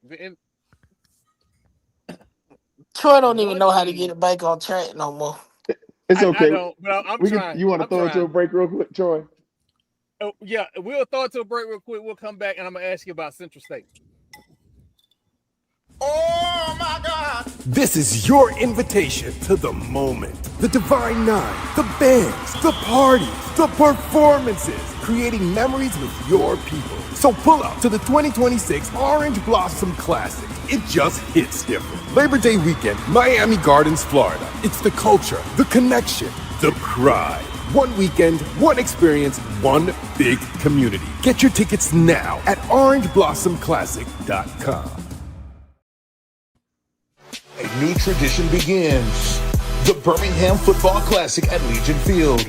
Troy don't even know how to get it back on track no more. It's okay. I don't, but I'm trying. You want to throw it to a break real quick, Troy? Oh, yeah, we'll throw it to a break real quick. We'll come back, and I'm going to ask you about Central State. Oh my God! This is your invitation to the moment. The Divine Nine, the bands, the parties, the performances, creating memories with your people. So pull up to the 2026 Orange Blossom Classic. It just hits different. Labor Day weekend, Miami Gardens, Florida. It's the culture, the connection, the pride. One weekend, one experience, one big community. Get your tickets now at orangeblossomclassic.com. A new tradition begins. The Birmingham Football Classic at Legion Field.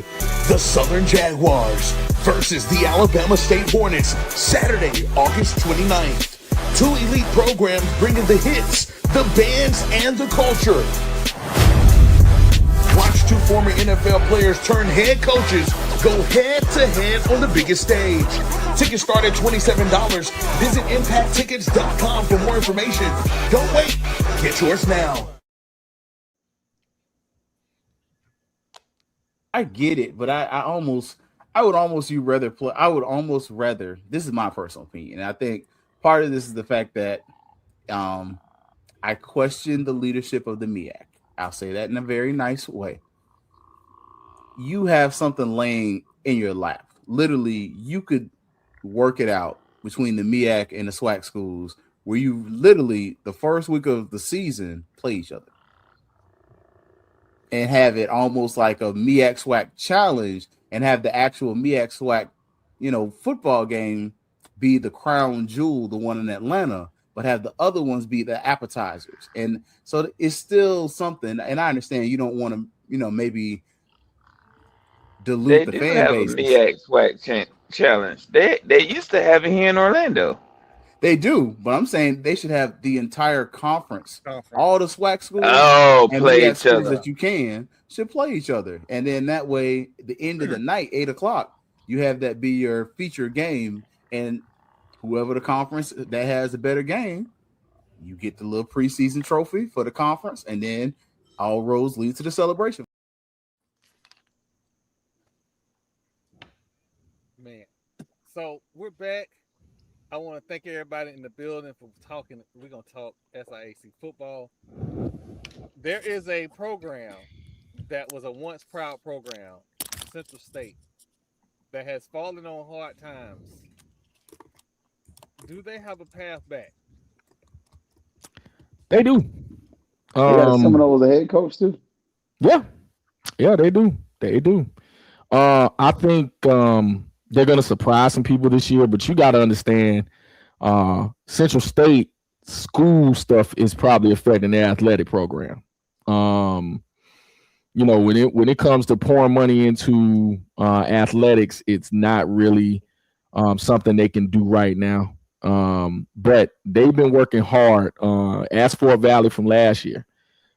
The Southern Jaguars versus the Alabama State Hornets, Saturday, August 29th. Two elite programs bringing the hits, the bands, and the culture. Watch two former NFL players turn head coaches go head-to-head on the biggest stage. Tickets start at $27. Visit ImpactTickets.com for more information. Don't wait. Get yours now. I get it, but I would almost rather, this is my personal opinion. I think part of this is the fact that I question the leadership of the MEAC. I'll say that in a very nice way. You have something laying in your lap. Literally, you could work it out between the MEAC and the SWAC schools where you literally, the first week of the season, play each other. And have it almost like a MEAC SWAC challenge and have the actual MEAC SWAC, football game be the crown jewel, the one in Atlanta, but have the other ones be the appetizers. And so it's still something. And I understand you don't want to, maybe dilute the fan base. They do have a MEAC SWAC challenge. They used to have it here in Orlando. They do, but I'm saying they should have the entire conference. All the SWAC schools and play each other that you should play each other. And then that way, the end of the night, 8:00, you have that be your feature game. And whoever the conference that has a better game, you get the little preseason trophy for the conference. And then all roads lead to the celebration. Man, so we're back. I want to thank everybody in the building for talking. We're going to talk SIAC football. There is a program that was a once proud program, Central State, that has fallen on hard times. do they have a path back? They do. They got a Seminole as a head coach too. Yeah, they do. They do. I think they're gonna surprise some people this year, but you got to understand, Central State school stuff is probably affecting their athletic program. When it comes to pouring money into athletics, it's not really something they can do right now. But they've been working hard. As Fort Valley from last year,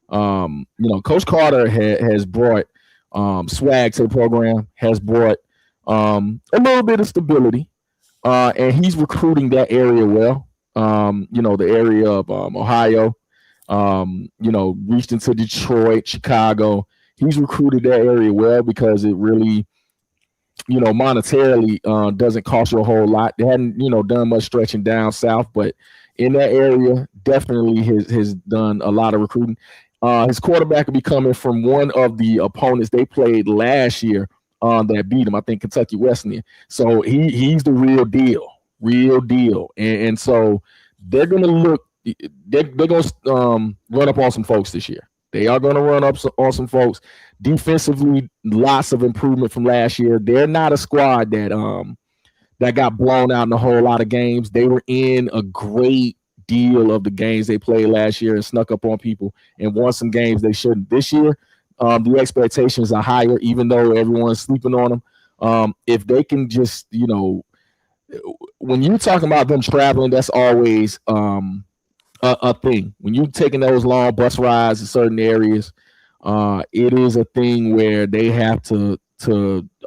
Coach Carter has brought swag to the program, has brought a little bit of stability, and he's recruiting that area well. The area of Ohio, reached into Detroit, Chicago. He's recruited that area well because it really, monetarily doesn't cost you a whole lot. They hadn't, done much stretching down south, but in that area, definitely has done a lot of recruiting. His quarterback will be coming from one of the opponents they played last year that beat him, I think Kentucky Wesleyan. So he's the real deal. And so they're going to look, they're going to run up on some folks this year. They are going to run up on some folks. Defensively, lots of improvement from last year. They're not a squad that got blown out in a whole lot of games. They were in a great deal of the games they played last year and snuck up on people and won some games they shouldn't. This year, the expectations are higher, even though everyone's sleeping on them. If they can just, when you're talking about them traveling, that's always a thing. When you're taking those long bus rides in certain areas, it is a thing where they have to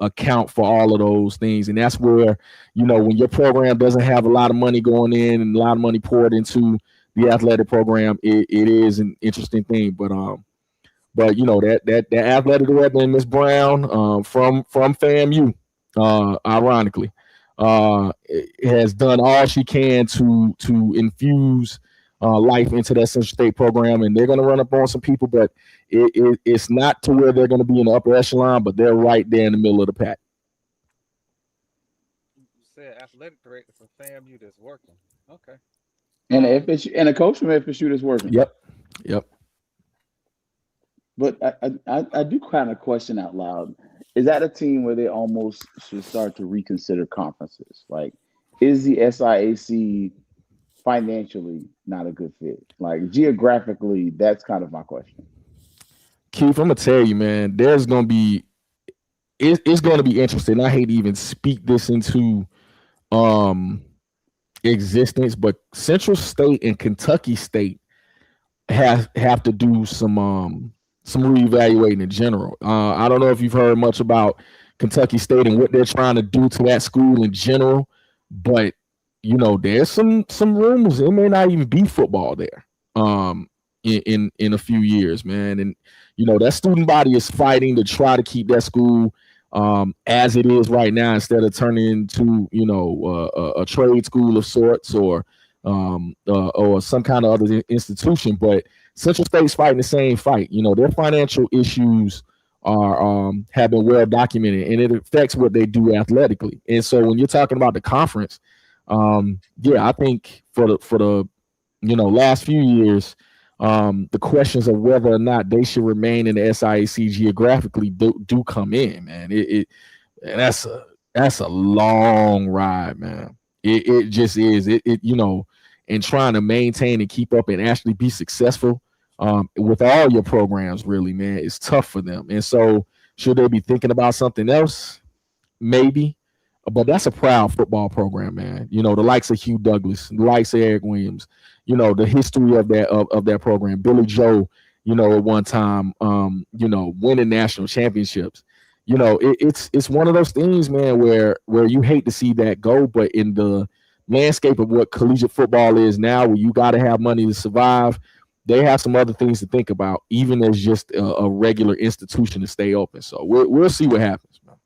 account for all of those things. And that's where, when your program doesn't have a lot of money going in and a lot of money poured into the athletic program, it is an interesting thing. But that athletic director, Miss Brown, from FAMU, ironically, has done all she can to infuse life into that Central State program, and they're going to run up on some people, but it's not to where they're going to be in the upper echelon, but they're right there in the middle of the pack. You said athletic director from FAMU that's working. Okay. And a coach from FSU that's working. Yep. But I do kind of question out loud, is that a team where they almost should start to reconsider conferences? Like, is the SIAC financially not a good fit? Like, geographically, that's kind of my question. Keith, I'm gonna tell you, man, it's gonna be interesting. I hate to even speak this into existence, but Central State and Kentucky State have to do some reevaluating in general. I don't know if you've heard much about Kentucky State and what they're trying to do to that school in general, but there's some rumors it may not even be football there in a few years, man. And that student body is fighting to try to keep that school as it is right now, instead of turning into a trade school of sorts or some kind of other institution. But Central State's fighting the same fight. Their financial issues are have been well documented, and it affects what they do athletically. And so when you're talking about the conference, I think for the last few years, the questions of whether or not they should remain in the SIAC geographically do come in, man. And that's a long ride, man. It just is. And trying to maintain and keep up and actually be successful with all your programs, really, man, it's tough for them. And so should they be thinking about something else? Maybe. But that's a proud football program, man. The likes of Hugh Douglas, the likes of Eric Williams, the history of that program. Billy Joe, at one time, winning national championships. It's one of those things, man, where you hate to see that go, but in the landscape of what collegiate football is now, where you got to have money to survive, they have some other things to think about, even as just a regular institution to stay open. So we'll see what happens, man.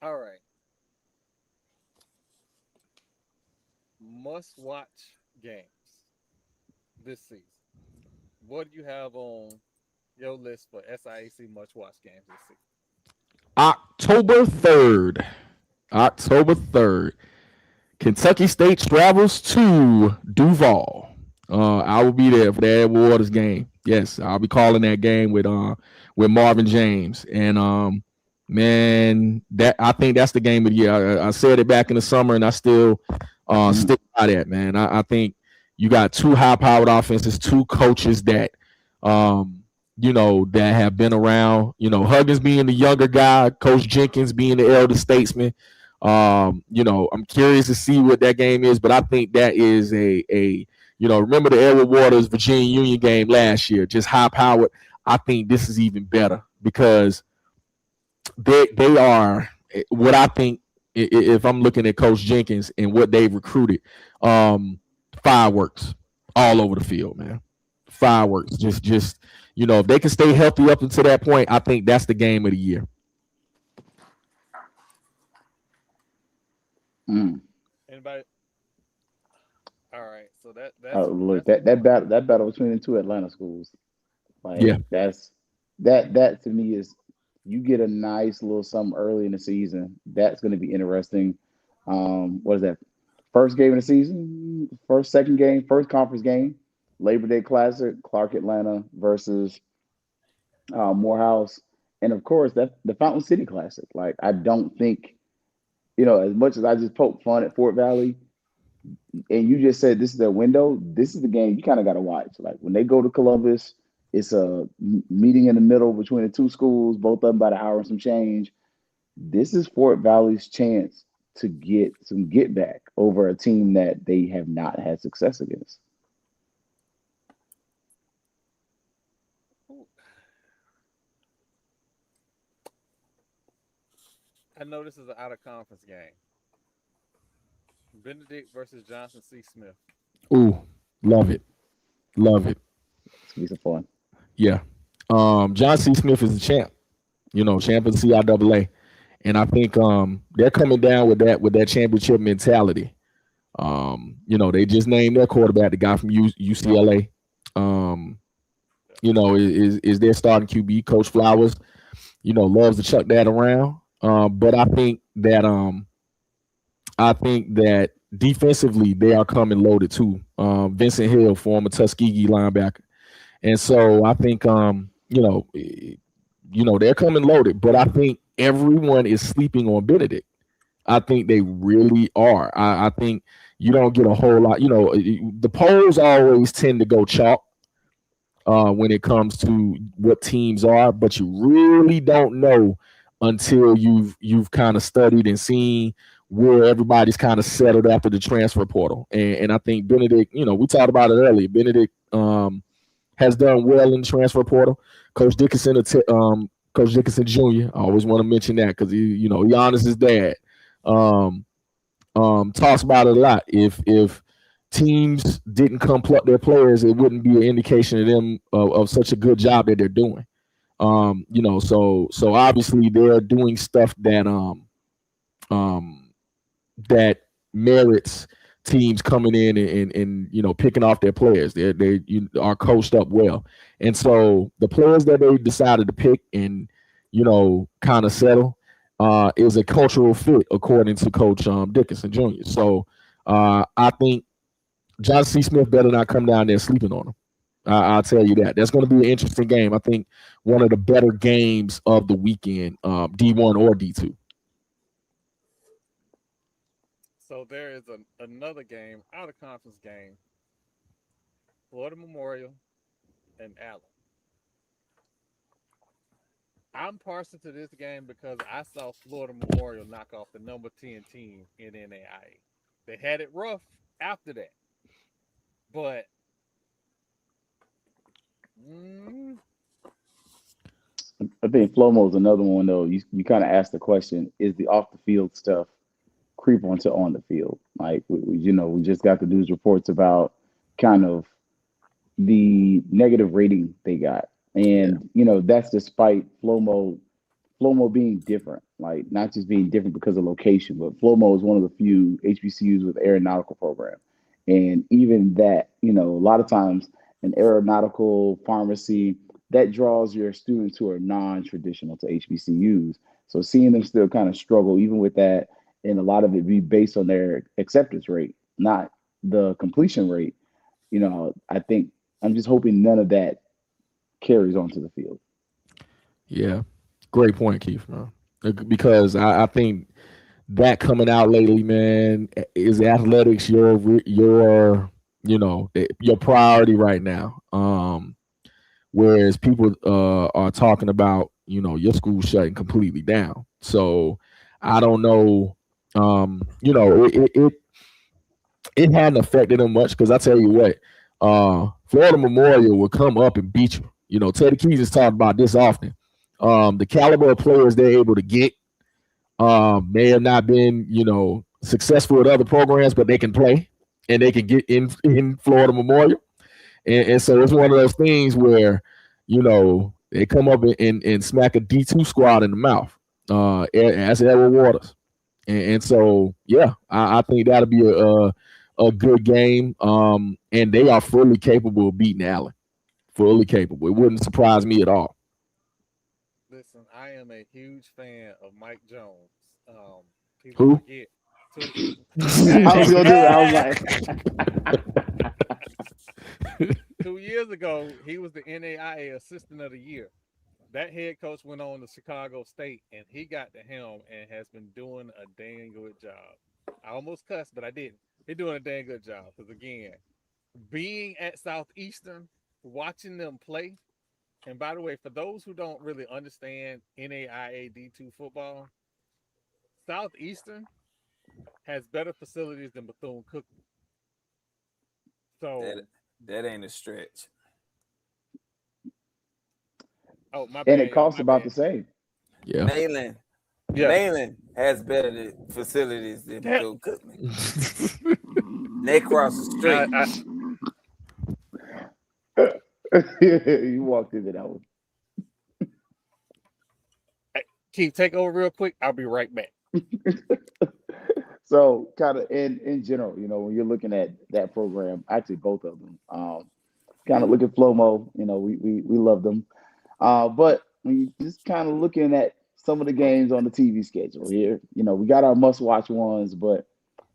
All right. Must-watch games this season. What do you have on your list for SIAC must-watch games this season? October 3rd. October 3rd. Kentucky State travels to Duval. I will be there for the Edward Waters game. Yes, I'll be calling that game with Marvin James. And man, that I think that's the game of the year. I said it back in the summer, and I still stick by that, man. I think you got two high-powered offenses, two coaches that that have been around. Huggins being the younger guy, Coach Jenkins being the elder statesman. I'm curious to see what that game is, but I think that is remember the Edward Waters Virginia Union game last year, just high powered. I think this is even better because they are what I think. If I'm looking at Coach Jenkins and what they've recruited, fireworks all over the field, man. Fireworks. Just if they can stay healthy up until that point, I think that's the game of the year. Anybody? All right, so that's that battle between the two Atlanta schools, that to me is, you get a nice little something early in the season. That's going to be interesting. What is that? First game of the season, second game, first conference game, Labor Day Classic, Clark Atlanta versus Morehouse, and of course that the Fountain City Classic. Like, I don't think, as much as I just poke fun at Fort Valley, and you just said this is their window, this is the game you kind of got to watch. Like, when they go to Columbus, it's a meeting in the middle between the two schools, both of them about an hour and some change. This is Fort Valley's chance to get some get back over a team that they have not had success against. I know this is an out-of-conference game. Benedict versus Johnson C. Smith. Ooh, love it. Love it. It's going to be some fun. Yeah. John C. Smith is the champ, champ of the CIAA. And I think they're coming down with that championship mentality. They just named their quarterback, the guy from UCLA. Is their starting QB. Coach Flowers, loves to chuck that around. But I think that defensively they are coming loaded too. Vincent Hill, former Tuskegee linebacker. And so I think they're coming loaded, but I think everyone is sleeping on Benedict. I think they really are. I think you don't get a whole lot. The polls always tend to go chalk when it comes to what teams are, but you really don't know until you've kind of studied and seen where everybody's kind of settled after the transfer portal. And I think Benedict, we talked about it earlier. Benedict has done well in the transfer portal. Coach Dickinson Jr. I always want to mention that because he honors his dad. Talks about it a lot. If teams didn't come pluck their players, it wouldn't be an indication of them of such a good job that they're doing. So obviously they're doing stuff that that merits teams coming in and picking off their players. They are coached up well, and so the players that they decided to pick and kind of settle is a cultural fit according to Coach Dickinson Jr. So I think John C. Smith better not come down there sleeping on him. I'll tell you that. That's going to be an interesting game. I think one of the better games of the weekend, D1 or D2. So there is another game, out-of-conference game, Florida Memorial and Allen. I'm partial to this game because I saw Florida Memorial knock off the number 10 team in NAIA. They had it rough after that. But I think Flomo is another one, though. You kind of asked the question, is the off-the-field stuff creep onto on the field? Like, we just got the news reports about kind of the negative rating they got. And, that's despite Flomo being different, like not just being different because of location, but Flomo is one of the few HBCUs with aeronautical program. And even that, a lot of times an aeronautical pharmacy, that draws your students who are non-traditional to HBCUs. So seeing them still kind of struggle, even with that, and a lot of it be based on their acceptance rate, not the completion rate. I think I'm just hoping none of that carries onto the field. Yeah, great point, Keith, man. Because I think that coming out lately, man, is athletics your priority right now. Whereas people are talking about your school shutting completely down. So I don't know. It hadn't affected them much because I tell you what, Florida Memorial will come up and beat you. Teddy Keys has talked about this often. The caliber of players they're able to get may have not been, successful at other programs, but they can play and they can get in Florida Memorial. And so it's one of those things where, they come up and smack a D2 squad in the mouth. As Edward Waters. And so, yeah, I think that'll be a good game. And they are fully capable of beating Allen. Fully capable. It wouldn't surprise me at all. Listen, I am a huge fan of Mike Jones. Who? I was gonna do that. I was like, 2 years ago, he was the NAIA Assistant of the Year. That head coach went on to Chicago State, and he got the helm and has been doing a dang good job. I almost cussed, but I didn't. He's doing a dang good job because, again, being at Southeastern, watching them play, and by the way, for those who don't really understand NAIA D2 football, Southeastern has better facilities than Bethune-Cookman. So that ain't a stretch. Oh, my bad. And it costs about the same. Yeah. Nayland has better facilities than Bethune-Cookman. They cross the street. You walked into that one. Keith, take over real quick. I'll be right back. So, kind of in general, when you're looking at that program, actually both of them, kind of look at Flomo. We love them. But when you just kind of looking at some of the games on the TV schedule here, we got our must-watch ones, but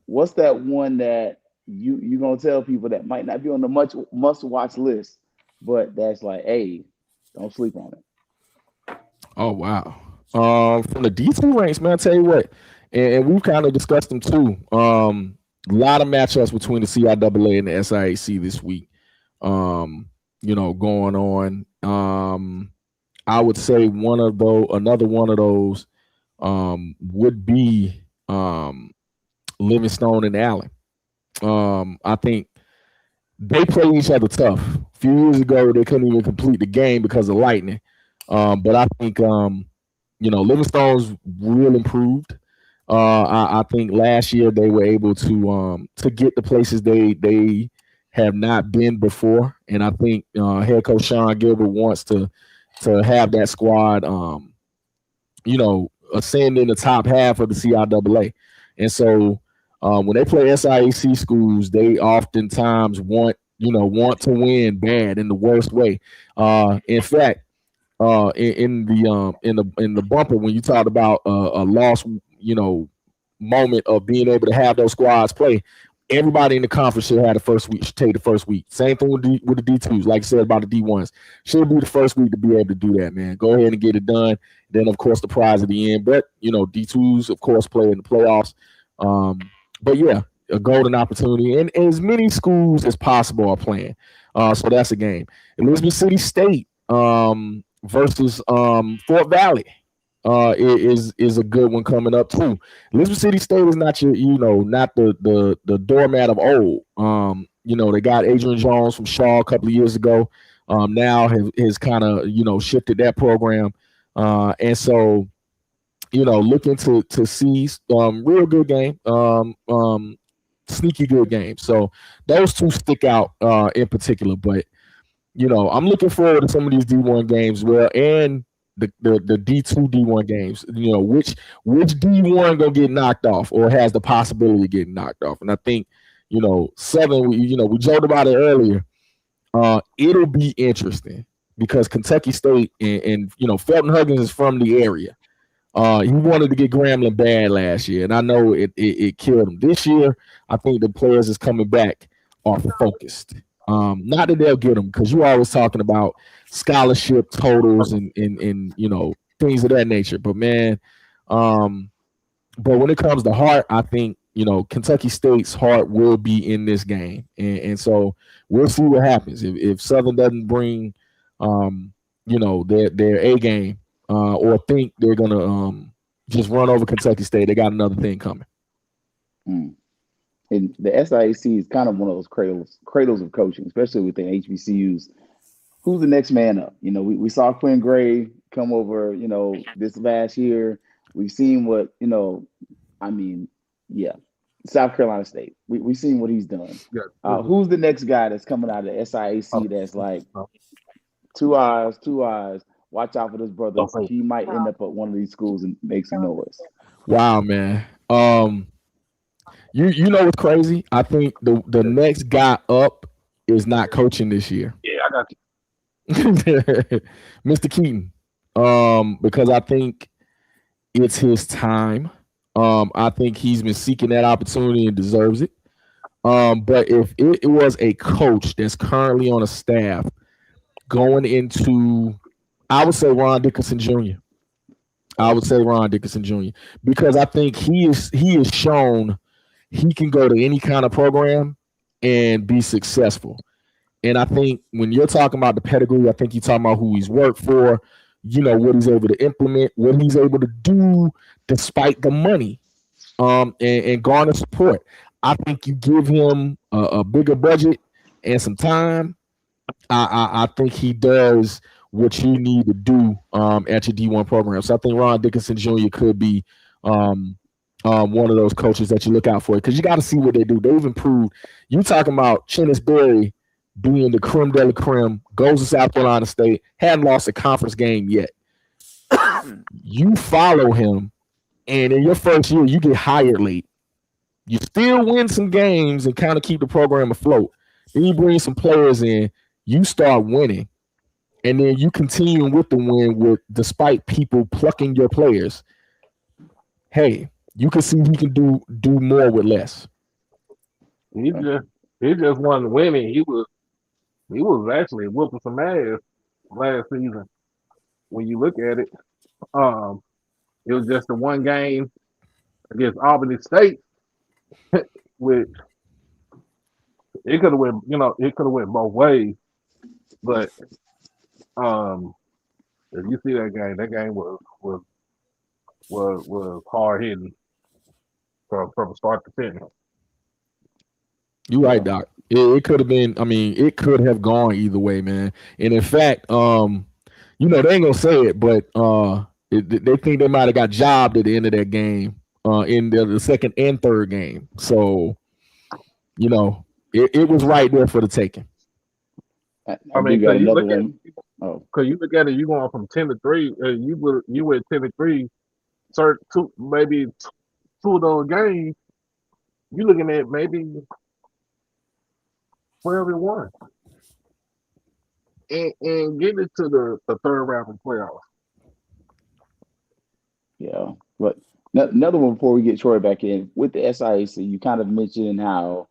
what's that one that you're going to tell people that might not be on the must-watch list, but that's like, hey, don't sleep on it? Oh, wow. From the D2 ranks, man, I'll tell you what, and we've kind of discussed them too. A lot of matchups between the CIAA and the SIAC this week, going on. I would say another one of those would be Livingstone and Allen. I think they play each other tough. A few years ago, they couldn't even complete the game because of lightning. But I think, Livingstone's real improved. I think last year they were able to get the places they have not been before. And I think head coach Sean Gilbert wants to have that squad, ascend in the top half of the CIAA. And so when they play SIAC schools, they oftentimes want to win bad in the worst way. In fact, in the bumper, when you talked about a loss, moment of being able to have those squads play, everybody in the conference should have should take the first week. Same thing with the D2s, like I said about the D1s. Should be the first week to be able to do that, man. Go ahead and get it done. Then, of course, the prize at the end. But, D2s, of course, play in the playoffs. But, yeah, a golden opportunity. And as many schools as possible are playing. So that's a game. Elizabeth City State versus Fort Valley is a good one coming up too. Elizabeth City State is not not the doormat of old. They got Adrian Jones from Shaw a couple of years ago. Now has kind of shifted that program, and so looking to see real good game, sneaky good game. So those two stick out in particular, but I'm looking forward to some of these D1 games and the D2 D1 games, which D1 gonna get knocked off or has the possibility of getting knocked off. And I think, Southern, we joked about it earlier. It'll be interesting because Kentucky State and Felton Huggins is from the area. He wanted to get Grambling bad last year, and I know it killed him. This year, I think the players that's coming back are focused. Not that they'll get them, because you're always talking about scholarship totals and things of that nature. But man, but when it comes to heart, I think Kentucky State's heart will be in this game, and so we'll see what happens if Southern doesn't bring their A game or think they're gonna just run over Kentucky State. They got another thing coming. And the SIAC is kind of one of those cradles of coaching, especially within HBCUs. Who's the next man up? We saw Quinn Gray come over, this last year. We've seen what, South Carolina State. We've seen what he's done. Yeah. Who's the next guy that's coming out of the SIAC that's like, two eyes, watch out for this brother. He might end up at one of these schools and make some noise. Wow, man. You know what's crazy? I think the next guy up is not coaching this year. Yeah, I got you. Mr. Keaton. Because I think it's his time. I think he's been seeking that opportunity and deserves it. But if it was a coach that's currently on a staff going into, I would say Ron Dickerson Jr. Because I think he is shown he can go to any kind of program and be successful. And I think when you're talking about the pedigree, I think you're talking about who he's worked for, what he's able to implement, what he's able to do despite the money, and garner support. I think you give him a bigger budget and some time. I think he does what you need to do at your D1 program. So I think Ron Dickerson Jr. could be one of those coaches that you look out for, because you got to see what they do. They've improved. You talking about Chennis Berry being the creme de la creme, goes to South Carolina State, hadn't lost a conference game yet. You follow him, and in your first year, you get hired late. You still win some games and kind of keep the program afloat. Then you bring some players in, you start winning, and then you continue with the win despite people plucking your players. Hey, you can see he can do more with less. He just wasn't winning. He was actually whooping some ass last season. When you look at it, it was just the one game against Albany State, which it could have went, both ways. But if you see that game was hard hitting from start to finish. You're right, Doc. It could have been. I mean, it could have gone either way, man. And in fact, they ain't gonna say it, but they think they might have got jobbed at the end of that game, in the second and third game. So, it was right there for the taking. I mean, because you look at it, you going from 10-3. You went 10-3. Maybe two of those games. You looking at maybe 12-1, and get it to the third round of playoffs. Yeah, but another one before we get Troy back in with the SIAC. You kind of mentioned how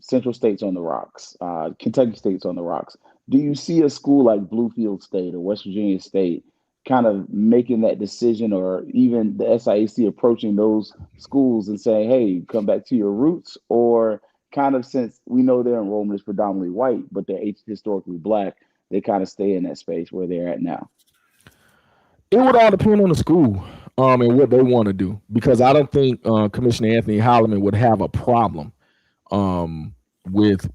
Central State's on the rocks, Kentucky State's on the rocks. Do you see a school like Bluefield State or West Virginia State kind of making that decision, or even the SIAC approaching those schools and saying, hey, come back to your roots? Or kind of, since we know their enrollment is predominantly white, but they're historically black, they kind of stay in that space where they're at now? It would all depend on the school and what they want to do, because I don't think Commissioner Anthony Holloman would have a problem with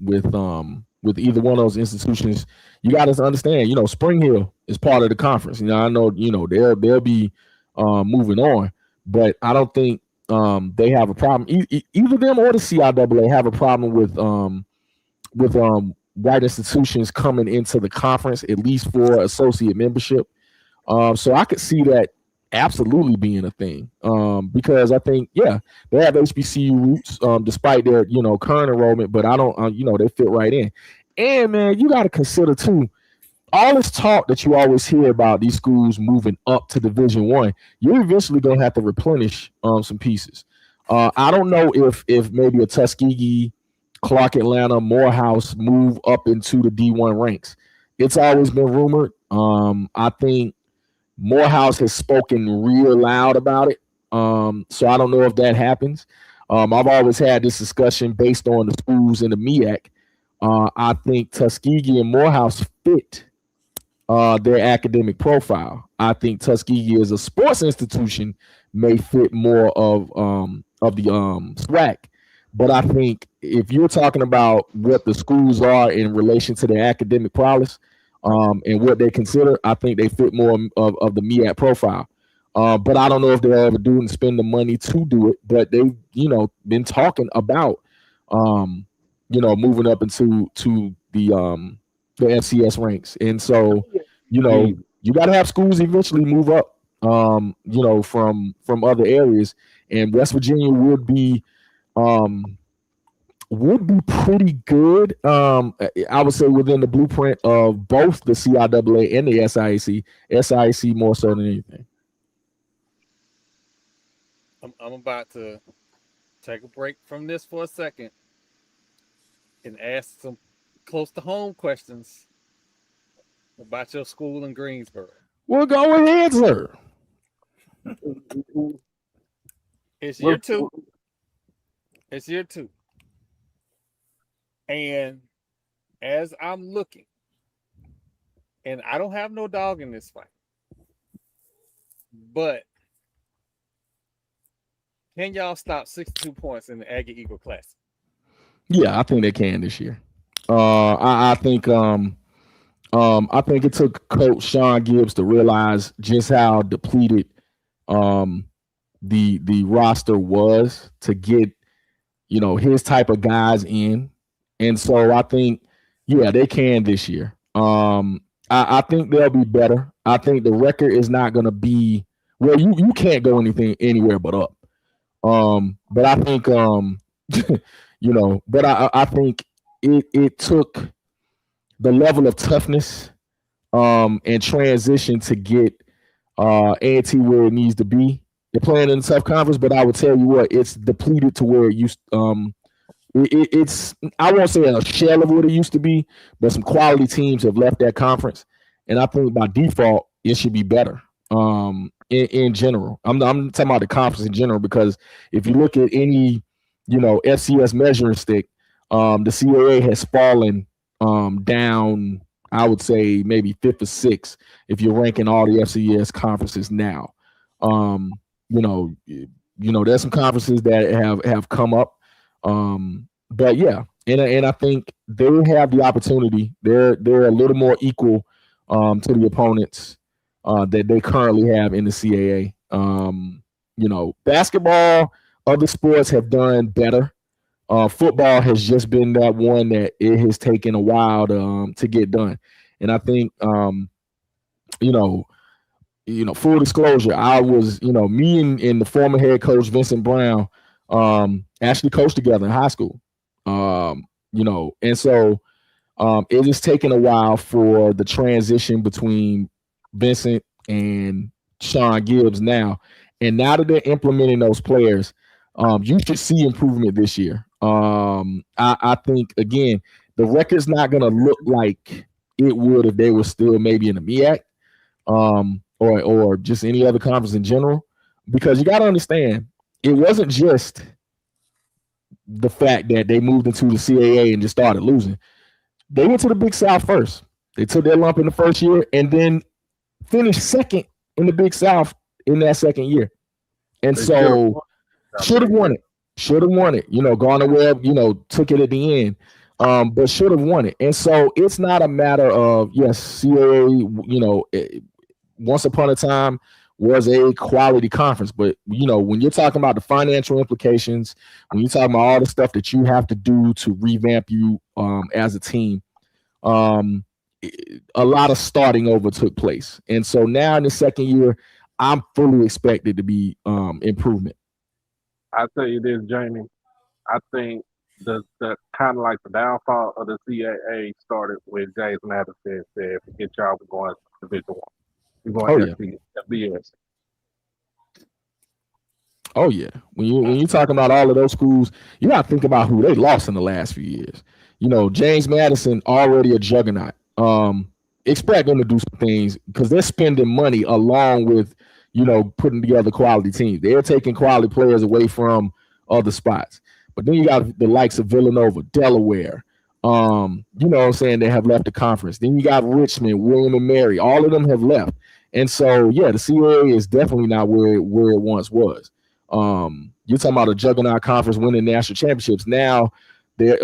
either one of those institutions. You got to understand, Spring Hill is part of the conference. I know, they'll be moving on, but I don't think they have a problem. Either them or the CIAA have a problem with white institutions coming into the conference, at least for associate membership. So I could see that absolutely being a thing, because I think, they have HBCU roots, despite their current enrollment, but I don't, they fit right in. And man, you got to consider too, all this talk that you always hear about these schools moving up to Division One, you're eventually going to have to replenish some pieces. I don't know if maybe a Tuskegee, Clark Atlanta, Morehouse move up into the D1 ranks. It's always been rumored. I think Morehouse has spoken real loud about it. So I don't know if that happens. I've always had this discussion based on the schools in the MEAC. I think Tuskegee and Morehouse fit their academic profile. I think Tuskegee as a sports institution may fit more of the SWAC. But I think if you're talking about what the schools are in relation to their academic prowess and what they consider, I think they fit more of the MEAC profile. But I don't know if they'll ever do it and spend the money to do it. But they've, been talking about, moving up into the FCS ranks. And so, you got to have schools eventually move up, from other areas. And West Virginia would be pretty good. I would say within the blueprint of both the CIAA and the SIAC. SIAC more so than anything. I'm about to take a break from this for a second and ask some close to home questions about your school in Greensboro. Well, go ahead, sir. It's year two. It's year two. And as I'm looking, and I don't have no dog in this fight, but can y'all stop 62 points in the Aggie Eagle Classic? Yeah, I think they can this year. I think it took Coach Sean Gibbs to realize just how depleted the roster was to get his type of guys in, and so I think they can this year. I think they'll be better. I think the record is not going to be you can't go anywhere but up. But I think but I think it took the level of toughness and transition to get A&T where it needs to be. They're playing in a tough conference, but I would tell you what, it's depleted to where it used it's I won't say a shell of what it used to be, but some quality teams have left that conference. And I think by default it should be better. In general, I'm talking about the conference in general, because if you look at any, FCS measuring stick, the CAA has fallen down, I would say maybe 5th or 6th if you're ranking all the FCS conferences now. There's some conferences that have come up, but yeah, and I think they have the opportunity. They're a little more equal to the opponents that they currently have in the CAA. Basketball, other sports have done better. Football has just been that one that it has taken a while to get done. And I think, full disclosure, I was, me and the former head coach, Vincent Brown, actually coached together in high school. And so it has taken a while for the transition between Vincent and Sean Gibbs now. And now that they're implementing those players, you should see improvement this year. I think, again, the record's not going to look like it would if they were still maybe in the MEAC or just any other conference in general, because you got to understand, it wasn't just the fact that they moved into the CAA and just started losing. They went to the Big South first. They took their lump in the first year and then finished second in the Big South in that second year. And so should have won it. Garner Webb, took it at the end, but should have won it. And so it's not a matter of, yes, CAA, once upon a time was a quality conference. But, when you're talking about the financial implications, when you're talking about all the stuff that you have to do to revamp you as a team, a lot of starting over took place. And so now in the second year, I'm fully expected to be improvement. I'll tell you this, Jamie. I think the kind of like the downfall of the CAA started when James Madison said, "Forget y'all, we're going to Division One. We're Oh going yeah. FBS." Oh yeah. When you talking about all of those schools, you got to think about who they lost in the last few years. You know, James Madison already a juggernaut. Expect them to do some things because they're spending money along with, you know, putting together quality teams. They're taking quality players away from other spots. But then you got the likes of Villanova, Delaware. You know what I'm saying? They have left the conference. Then you got Richmond, William and Mary. All of them have left. And so, yeah, the CAA is definitely not where it once was. You're talking about a juggernaut conference winning national championships. Now, they're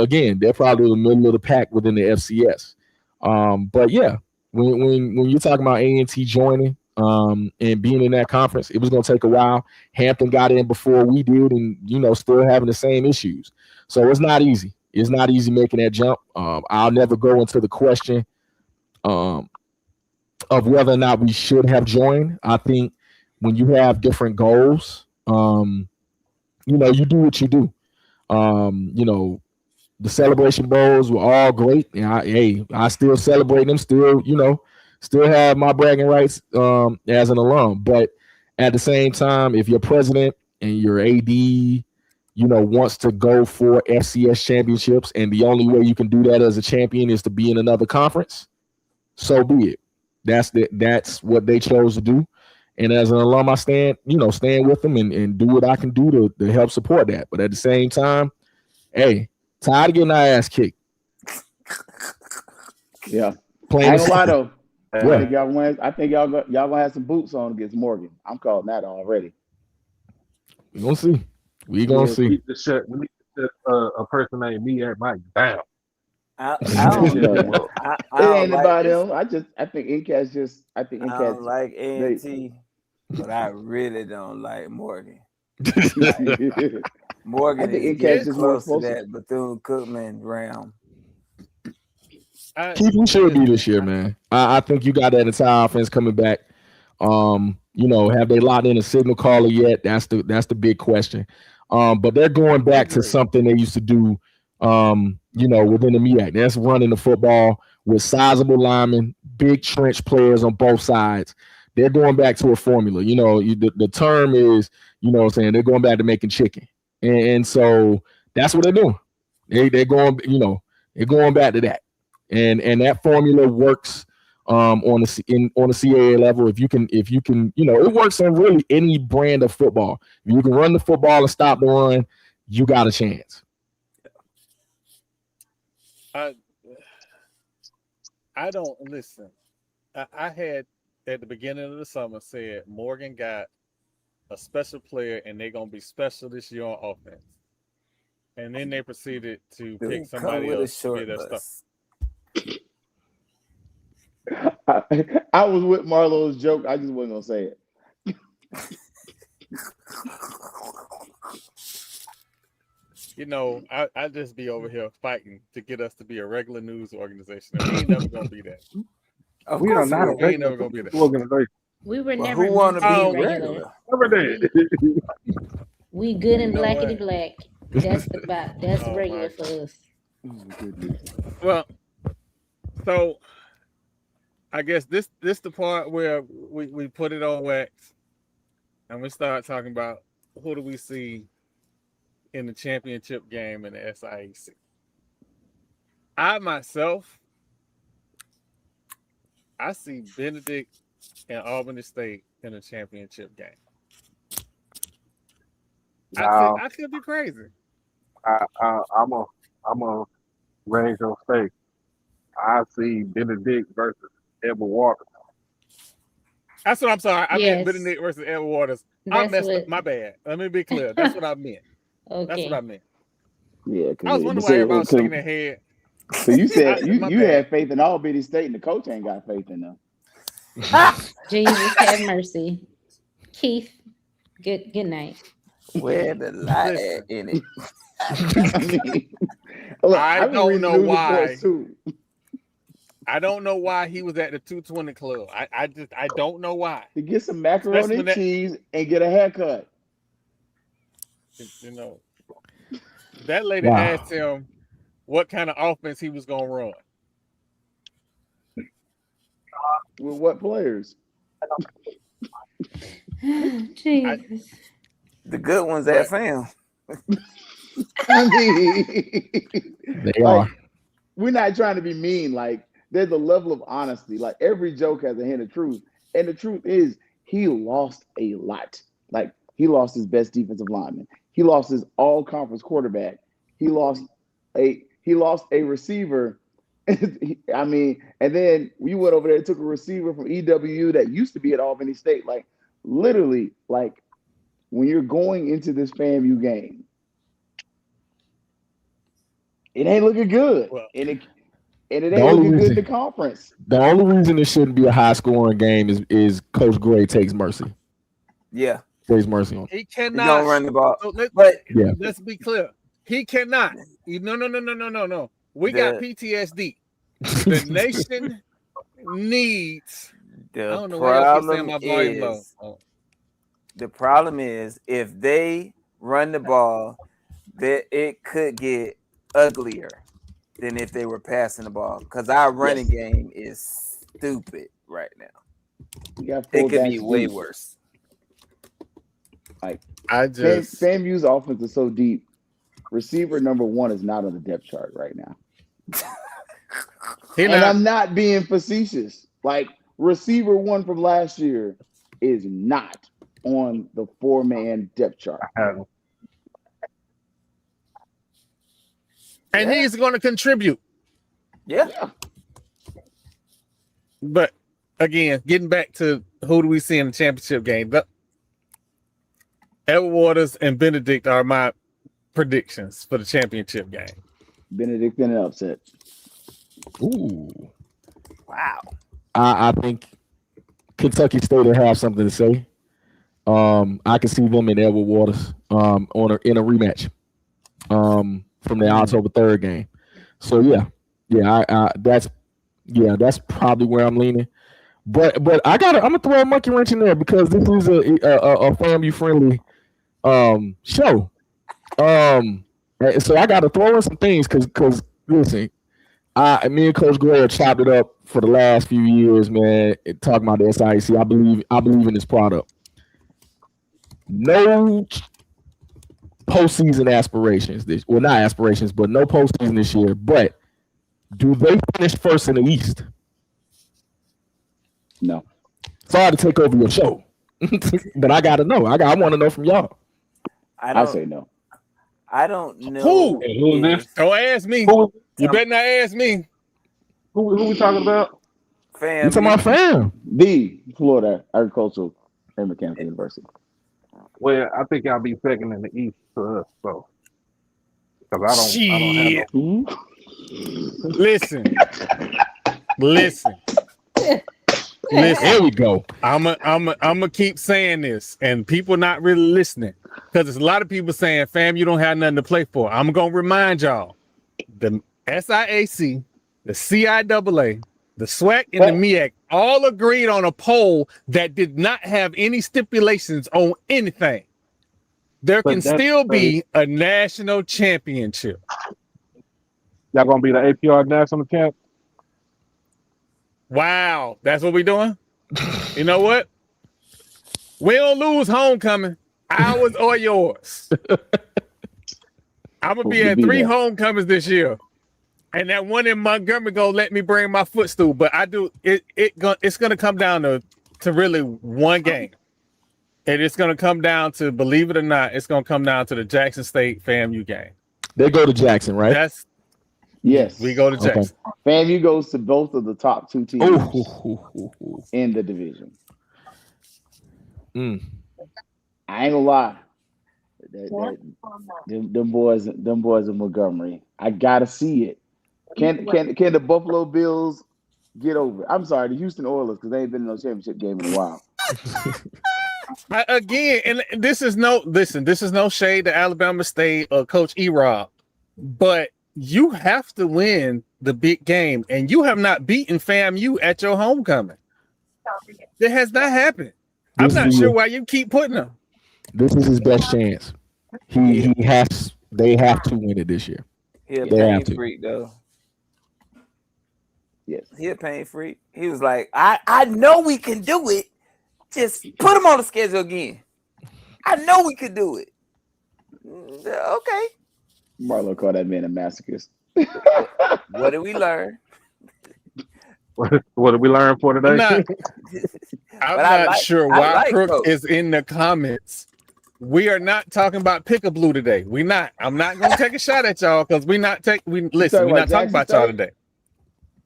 probably in the middle of the pack within the FCS. But yeah, when you're talking about A&T joining and being in that conference, it was going to take a while. Hampton got in before we did, and you know, still having the same issues. So it's not easy. It's not easy making that jump. I'll never go into the question of whether or not we should have joined. I think when you have different goals, you know, you do what you do. You know, the celebration bowls were all great, and I still celebrate them. Still, you know, still have my bragging rights as an alum. But at the same time, if your president and your AD, you know, wants to go for FCS championships, and the only way you can do that as a champion is to be in another conference, so be it. That's what they chose to do. And as an alum, I stand with them and do what I can do to help support that. But at the same time, hey, tired of getting our ass kicked. Yeah. Playing I ain't gonna lie though. Yeah. I think y'all gonna have some boots on against Morgan. I'm calling that already. We're gonna see. We need to shut a person named me at Mike down. I don't know. It ain't about him. I think Incas just. I think Incas. I don't like A&T, but I really don't like Morgan. Morgan is getting close to that Bethune-Cookman realm. Keith should be this year, man. I think you got that entire offense coming back. You know, have they locked in a signal caller yet? That's the big question. But they're going back to something they used to do. You know, within the MEAC, that's running the football with sizable linemen, big trench players on both sides. They're going back to a formula. You know, the term is, you know what I'm saying, they're going back to making chicken. And so that's what they're doing. They're going, you know, they're going back to that. And that formula works on the CAA level. If you can, you know, it works on really any brand of football. If you can run the football and stop the run, you got a chance. I don't listen. I had at the beginning of the summer said Morgan got a special player and they're gonna be special this year on offense. And then they proceeded to pick somebody else to get their stuff. I was with Marlo's joke. I just wasn't gonna say it. You know, I just be over here fighting to get us to be a regular news organization. And we ain't never gonna be that. We are not a regular never organization. We were never who want to be regular. Never did. We good and blackity black. That's regular for us. Well, so I guess this the part where we put it on wax and we start talking about who do we see in the championship game in the SIAC. I see Benedict and Albany State in the championship game. I could be crazy. I'm a raise your stake. I see Benedict versus Edward Waters. That's what I'm sorry. I meant Benedict versus Edward Waters. I messed up. My bad. Let me be clear. That's what I meant. Okay. That's what I meant. Yeah, I was wondering why everybody was shaking their head. So you said you had faith in Albany State, and the coach ain't got faith in them. Jesus have mercy. Keith, good night. Where the light in it? I don't know why. I don't know why he was at the 220 club. I don't know why. To get some macaroni and cheese and get a haircut. You know. That lady asked him what kind of offense he was gonna run. With what players? Jesus. The good ones at fam. I mean, They are. We're not trying to be mean. Like, there's a level of honesty. Like, every joke has a hint of truth. And the truth is, he lost a lot. Like, he lost his best defensive lineman. He lost his all-conference quarterback. He lost a receiver. I mean, and then we went over there and took a receiver from EWU that used to be at Albany State. Like, literally, like, when you're going into this FAMU game, it ain't looking good. Well, and it ain't looking good in the conference. The only reason it shouldn't be a high-scoring game is Coach Gray takes mercy. Yeah. Takes mercy on him. He cannot He don't run the ball. So let's be clear. He cannot. No. We got PTSD. The nation needs. I don't know why y'all keep saying my volume low. Oh. The problem is if they run the ball, that it could get uglier than if they were passing the ball. Because our running game is stupid right now. It could be way worse. Like, FAMU's offense is so deep. Receiver number 1 is not on the depth chart right now. I'm not being facetious. Like, receiver 1 from last year is not on the 4-man depth chart. And he's going to contribute. Yeah. But again, getting back to who do we see in the championship game? Edward Waters and Benedict are my predictions for the championship game. Benedict in an upset. Ooh. Wow. I think Kentucky State will have something to say. I can see them in Edward Waters in a rematch from the October 3rd game. So that's probably where I'm leaning. But I'm gonna throw a monkey wrench in there because this is a family friendly show. So I got to throw in some things because listen, me and Coach Gray have chopped it up for the last few years, man. Talking about the SIAC, I believe in this product. No postseason aspirations. Not aspirations, but no postseason this year. But do they finish first in the East? No. Sorry to take over your show, but I gotta know. I want to know from y'all. I say no. I don't know. Who this? Don't ask me. You better not ask me. Who we talking about? Fam. You talking about fam? The Florida Agricultural and Mechanical University. Well, I think y'all be second in the East for us, so because I don't have no. Listen. There we go. I'm keep saying this, and people not really listening because there's a lot of people saying, "Fam, you don't have nothing to play for." I'm gonna remind y'all, the SIAC, the CIAA, the SWAC, and the MEAC all agreed on a poll that did not have any stipulations on anything. There can still be a national championship. Y'all gonna be the APR national champ? Wow, that's what we doing? You know what? We don't lose homecoming. Ours or yours. I'm gonna be at 3 homecomings this year. And that one in Montgomery gonna let me bring my footstool. But it's gonna come down to really one game. And it's gonna come down to, believe it or not, it's gonna come down to the Jackson State FAMU game. They go to Jackson, right? Yes. We go to Jackson. FAMU goes to both of the top 2 teams in the division. I ain't gonna lie. Them boys in Montgomery. I gotta see it. Can the Buffalo Bills get over it? I'm sorry, the Houston Oilers, because they ain't been in no championship game in a while. Again, and this is no shade to Alabama State or Coach E-Rob, but you have to win the big game, and you have not beaten FAMU at your homecoming. It has not happened. I'm not sure why you keep putting them. This is his best chance. He has They have to win it this year. He a They have pain to. freak though. Yes. He a pain freak. He was like, I know we can do it. Just put him on the schedule again. I know we could do it. Okay. Marlo called that man a masochist. What did we learn? What did we learn for today? I'm not sure why Crook Coach. is in the comments. We are not talking about Pick-a-Blue today. We not. I'm not gonna take a shot at y'all because we're not talking about y'all today.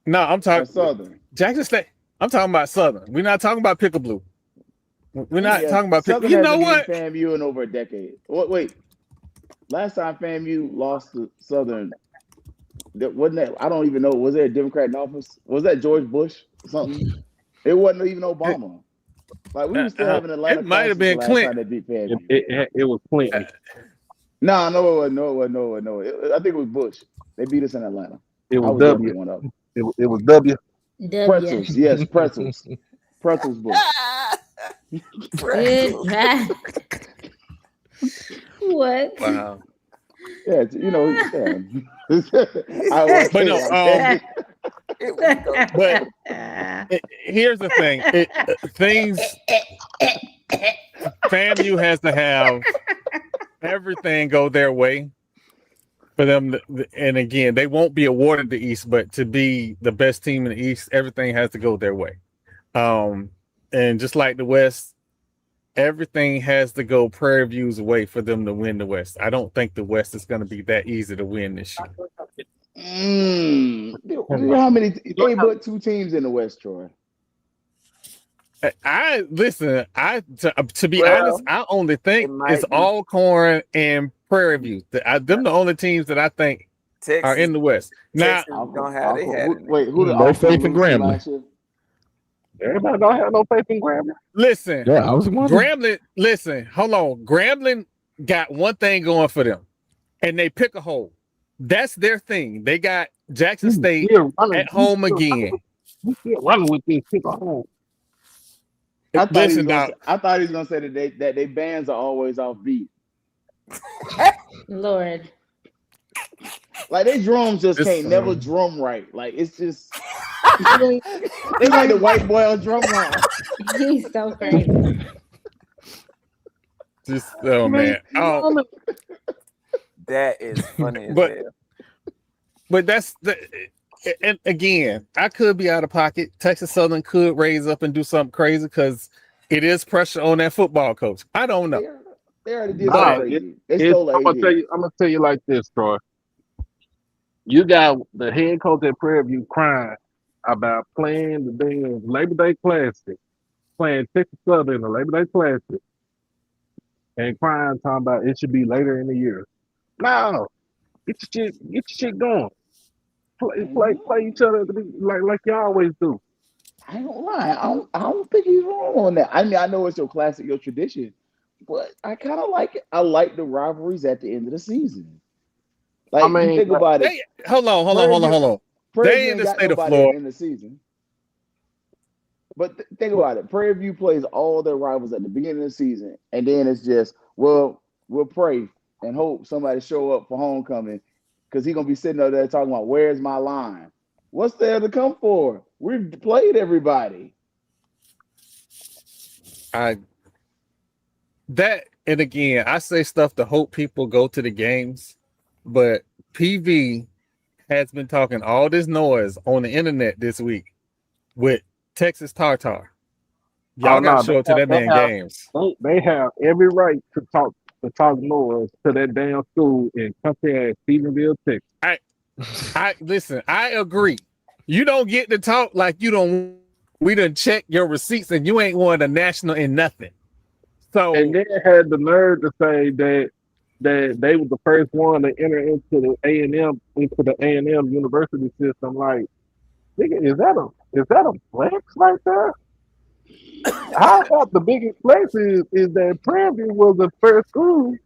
No, I'm talking Southern. Jackson State. I'm talking about Southern. We're not talking about Pick-a-Blue. We're not talking about Southern. You know what? FAMU in over a decade. Wait. Last time FAMU lost to Southern, wasn't that? I don't even know. Was there a Democrat in office? Was that George Bush or something? It wasn't even Obama. Like we were still having Atlanta. It might have been Clinton. That beat FAMU. It was Clinton. No, it wasn't. I think it was Bush. They beat us in Atlanta. It was W. One up. It was W. Pretzels, yes, pretzels. Pretzels Bush. What? Wow. Yeah, you know. Yeah. But no, but here's the thing. FAMU has to have everything go their way for them. And again, they won't be awarded the East, but to be the best team in the East, everything has to go their way. And just like the West, everything has to go Prairie View's way for them to win the West. I don't think the West is going to be that easy to win this year. How many? They put 2 teams in the West, Troy. To be honest, I only think it's Alcorn and Prairie View. Them the only teams that I think are in the West. Now, don't have wait, who no faith in Grambling? Everybody don't have no faith in Grambling. Listen, yeah, I was wondering. Grambling. Listen, hold on. Grambling got one thing going for them, and they pick a hole. That's their thing. They got Jackson State at home again. Running with this pick a hole. I thought he was gonna say that they bands are always off beat. Lord. Like they drums just can't never drum right. Like it's just it's like the white boy on drum line. He's so crazy. Just man. That is funny as but hell. But that's and again, I could be out of pocket. Texas Southern could raise up and do something crazy because it is pressure on that football coach. I don't know. They already did something crazy. I'm gonna tell you like this, Troy. You got the head coach at Prairie View crying about playing the damn Labor Day Classic, playing Texas Southern in the Labor Day Classic, and crying talking about it should be later in the year. No, get your shit going. Play each other like you always do. I ain't gonna lie. I don't think he's wrong on that. I mean, I know it's your classic, your tradition, but I kind of like it. I like the rivalries at the end of the season. Like, I mean, think about it. Hold on. They in the state of Florida in the season. But think about it. Prairie View plays all their rivals at the beginning of the season, and then it's just, well, we'll pray and hope somebody show up for homecoming because he's gonna be sitting up there talking about where's my line. What's there to come for? We've played everybody. And again, I say stuff to hope people go to the games, but PV has been talking all this noise on the internet this week with Texas Tartar. Y'all got to show up to that man games. They have every right to talk noise to that damn school in country ass Stephenville, Texas. Listen, I agree. You don't get to talk like we done check your receipts and you ain't won a national in nothing. So and they had the nerve to say that they were the first one to enter into the A&M university system. Like, nigga, is that a flex right there? How about the biggest flex is that Prairie View was the first school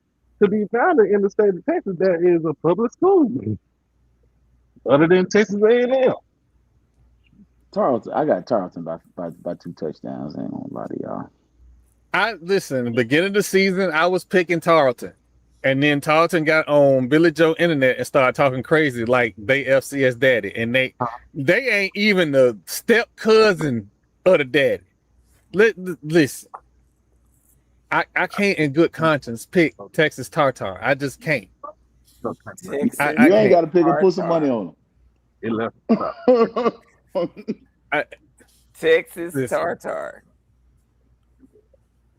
to be founded in the state of Texas that is a public school, other than Texas A&M. Tarleton, I got Tarleton by 2 touchdowns. I ain't gonna lie to y'all. Listen, the beginning of the season, I was picking Tarleton. And then Tarleton got on Billy Joe Internet and started talking crazy like they FCS daddy, and they ain't even the step cousin of the daddy. Listen, I can't in good conscience pick Texas Tartar. I just can't. You ain't got to pick and put some money on them. Texas Tartar.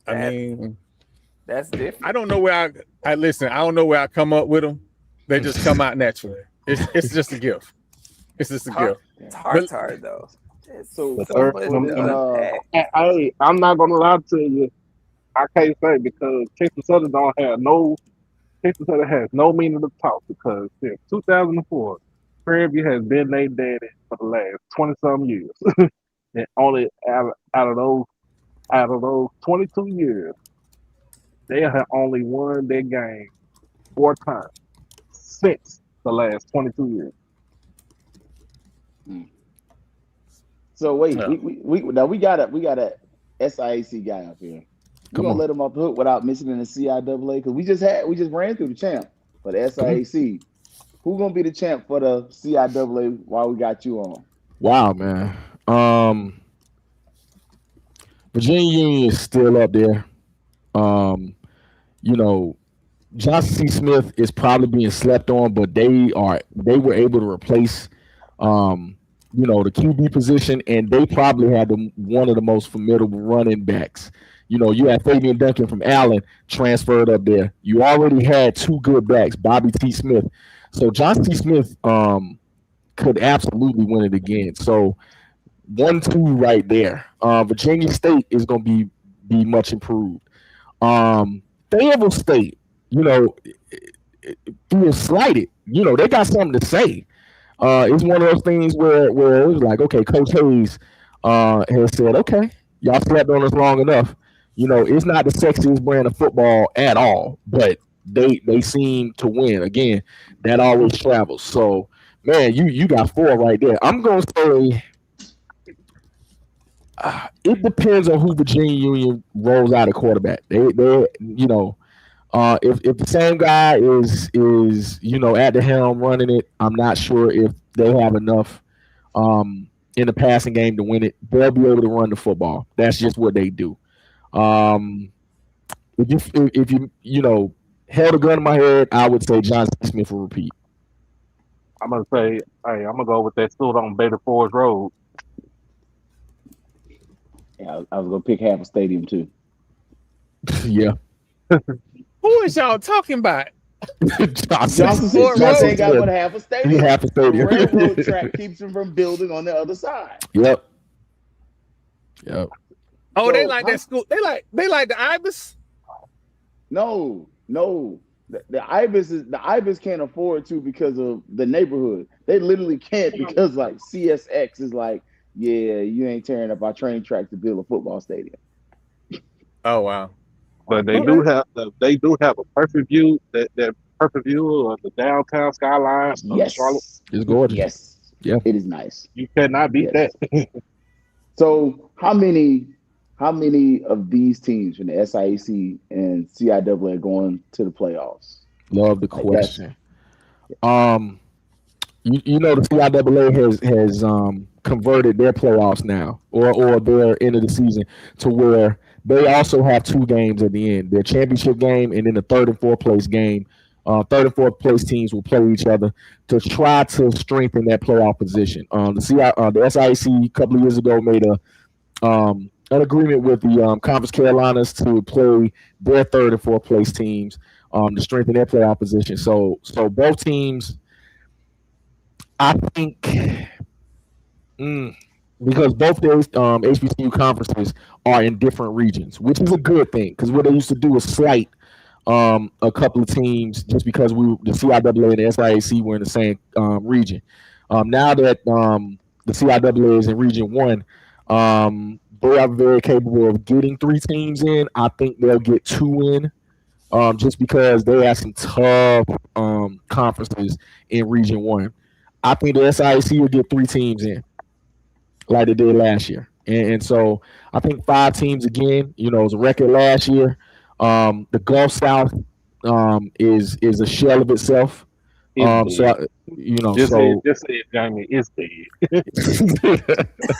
I mean, that's different. I don't know where I listen. I don't know where I come up with them. They just come out naturally. It's just a gift. It's just a gift. Tartar though. So I'm not gonna lie to you. I can't say because Texas Southern has no meaning to talk because since 2004, Prairie has been their daddy for the last 20-some years. And only out of those 22 years, they have only won their game 4 times since the last 22 years. So wait, we got a SIAC guy up here. We're gonna let him off the hook without mentioning the CIAA because we just ran through the champ for the SIAC. Who's gonna be the champ for the CIAA while we got you on? Wow, man. Virginia Union is still up there. Johnson C. Smith is probably being slept on, but they were able to replace the QB position, and they probably had one of the most formidable running backs. You had Fabian Duncan from Allen transferred up there. You already had 2 good backs, Bobby T. Smith. So Johnson C. Smith could absolutely win it again. So 1-2 right there. Virginia State is going to be much improved. Fayetteville State, feels slighted. They got something to say. It's one of those things where it was like, okay, Coach Hayes has said, okay, y'all slept on us long enough. It's not the sexiest brand of football at all, but they seem to win. Again, that always travels. So, man, you got 4 right there. I'm going to say it depends on who Virginia Union rolls out at quarterback. If the same guy is at the helm running it, I'm not sure if they have enough in the passing game to win it. They'll be able to run the football. That's just what they do. If you held a gun in my head, I would say Johnson Smith will repeat. I'm gonna say, hey, I'm gonna go with that stood on Beta Forest Road. Yeah, I was gonna pick half a stadium too. Yeah. Who is y'all talking about? Johnson ain't got but half a stadium. Half a stadium. The railroad track keeps him from building on the other side. Yep. Oh, so, they like that school. They like the Ibis. No. The Ibis can't afford to because of the neighborhood. They literally can't because like CSX is like, yeah, you ain't tearing up our train track to build a football stadium. Oh wow. But they do have a perfect view. That perfect view of the downtown skyline of Charlotte. It's gorgeous. Yes. Yeah. It is nice. You cannot beat that. So how many of these teams from the SIAC and CIAA are going to the playoffs? Love the question. The CIAA has converted their playoffs now, or their end of the season to where they also have 2 games at the end, their championship game and then the 3rd and 4th place game. 3rd and 4th place teams will play each other to try to strengthen that playoff position. The SIAC a couple of years ago made an agreement with the Conference Carolinas to play their 3rd and 4th place teams to strengthen their playoff position. So both teams, I think, because both those HBCU conferences are in different regions, which is a good thing because what they used to do is slight a couple of teams just because the CIAA and the SIAC were in the same region. Now that the CIAA is in Region 1, they are very capable of getting 3 teams in. I think they'll get 2 in just because they have some tough conferences in Region 1. I think the SIAC will get 3 teams in like they did last year. And so I think 5 teams again, it was a record last year. The Gulf South is a shell of itself. It's dead. Just say it, Jamie. It's dead.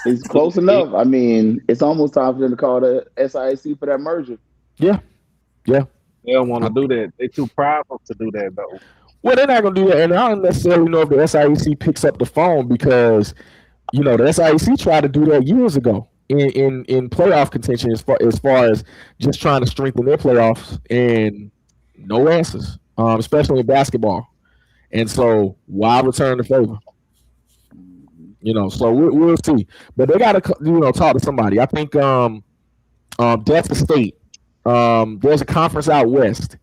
It's close enough. I mean, it's almost time for them to call the SIAC for that merger. Yeah. They don't want to do that. They're too prideful to do that, though. Well, they're not gonna do that, and I don't necessarily know if the SIAC picks up the phone because the SIAC tried to do that years ago in playoff contention as far as just trying to strengthen their playoffs, and no answers, especially in basketball. And so, why return the favor? So we'll see. But they got to talk to somebody. I think Delta State. There's a conference out west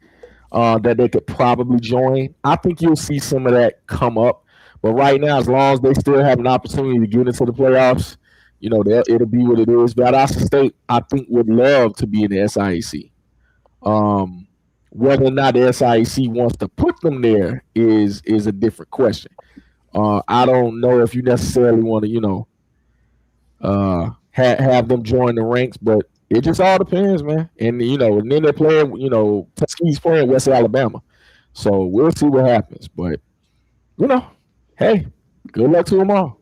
that they could probably join. I think you'll see some of that come up. But right now, as long as they still have an opportunity to get into the playoffs, it'll be what it is. Valdosta State, I think, would love to be in the SIAC. Whether or not the SIAC wants to put them there is a different question. I don't know if you necessarily want to, have them join the ranks, but it just all depends, man. And and then they're playing, Tuskegee's playing West Alabama, so we'll see what happens. But hey, good luck to them all.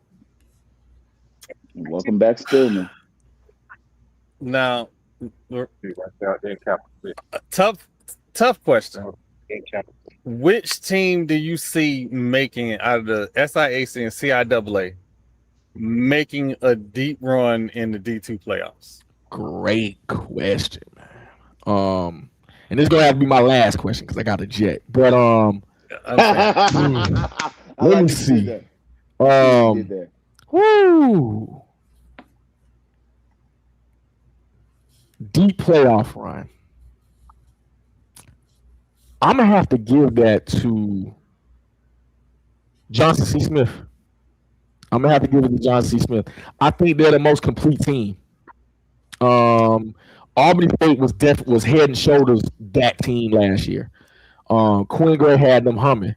Welcome back, Stillman. Now, tough question. Which team do you see making it out of the SIAC and CIAA making a deep run in the D2 playoffs? Great question, man. And this is gonna have to be my last question because I got a jet. But let me see. Woo. Deep playoff run. I'm gonna have to give that to Johnson C. Smith. I'm gonna have to give it to Johnson C. Smith. I think they're the most complete team. Albany State was head and shoulders that team last year. Quinn Gray had them humming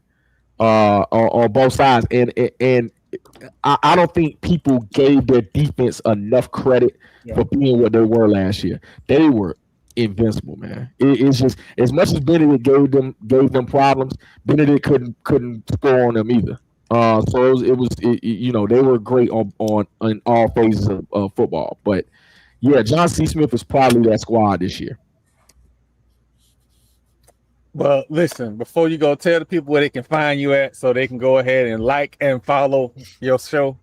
on both sides, and I don't think people gave their defense enough credit for being what they were last year. They were invincible, man. It's just as much as Benedict gave them problems, Benedict couldn't score on them either. So it was they were great on all phases of football. But yeah, John C. Smith is probably that squad this year. Well, listen, before you go, tell the people where they can find you at so they can go ahead and like and follow your show.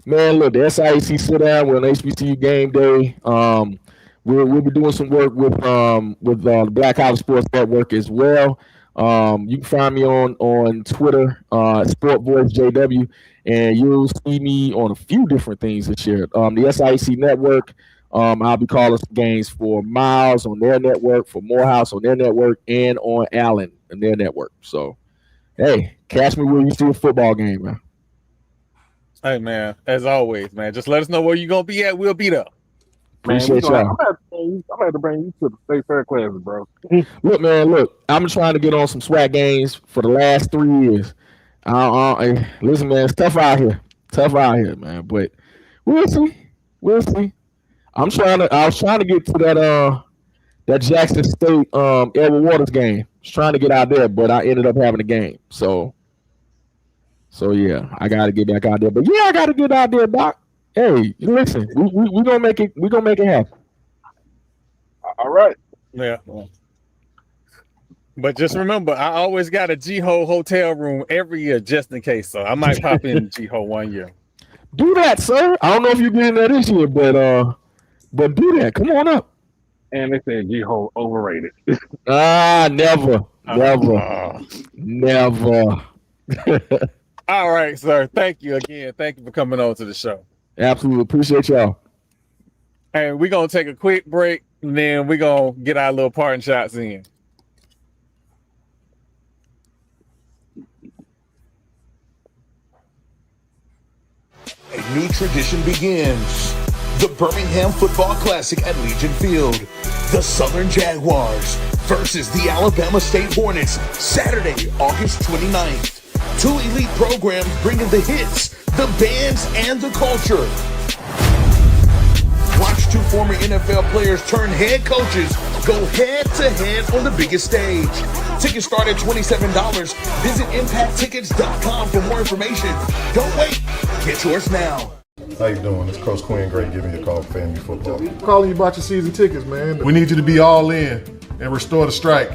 Man, look, the SIAC Sit Down. We're on HBCU game day. We'll be doing some work with the Black College Sports Network as well. You can find me on Twitter, Sport Voice JW, and you'll see me on a few different things this year. The SIAC Network. I'll be calling some games for Miles on their network, for Morehouse on their network, and on Allen on their network. So, hey, catch me where you see a football game, man. Hey, man, as always, man, just let us know where you're going to be at. We'll be there. Appreciate y'all. I'm going to have to bring you to the state fair classes, bro. Look, man, I'm trying to get on some SWAC games for the last 3 years. Listen, man, it's tough out here. Man. But we'll see. I was trying to get to that Jackson State Edward Waters game. I was trying to get out there, but I ended up having a game. So yeah, I gotta get back out there. But yeah, I gotta get out there, Doc. Hey, listen, we gonna make it. We gonna make it happen. All right. Yeah. But just remember, I always got a G-Ho hotel room every year just in case. So I might pop in G-Ho one year. Do that, sir. I don't know if you're getting that this year, but do that. Come on up. And they said G-Ho overrated. Never. All right, sir. Thank you again. Thank you for coming on to the show. Absolutely. Appreciate y'all. And we're going to take a quick break, and then we're going to get our little parting shots in. A new tradition begins. The Birmingham Football Classic at Legion Field. The Southern Jaguars versus the Alabama State Hornets, Saturday, August 29th. Two elite programs bringing the hits, the bands, and the culture. Watch two former NFL players turn head coaches go head-to-head on the biggest stage. Tickets start at $27. Visit ImpactTickets.com for more information. Don't wait. Get yours now. How you doing? It's Coach Quinn. Great giving you a call for Family Football. I'm calling you about your season tickets, man. We need you to be all in and restore the strike.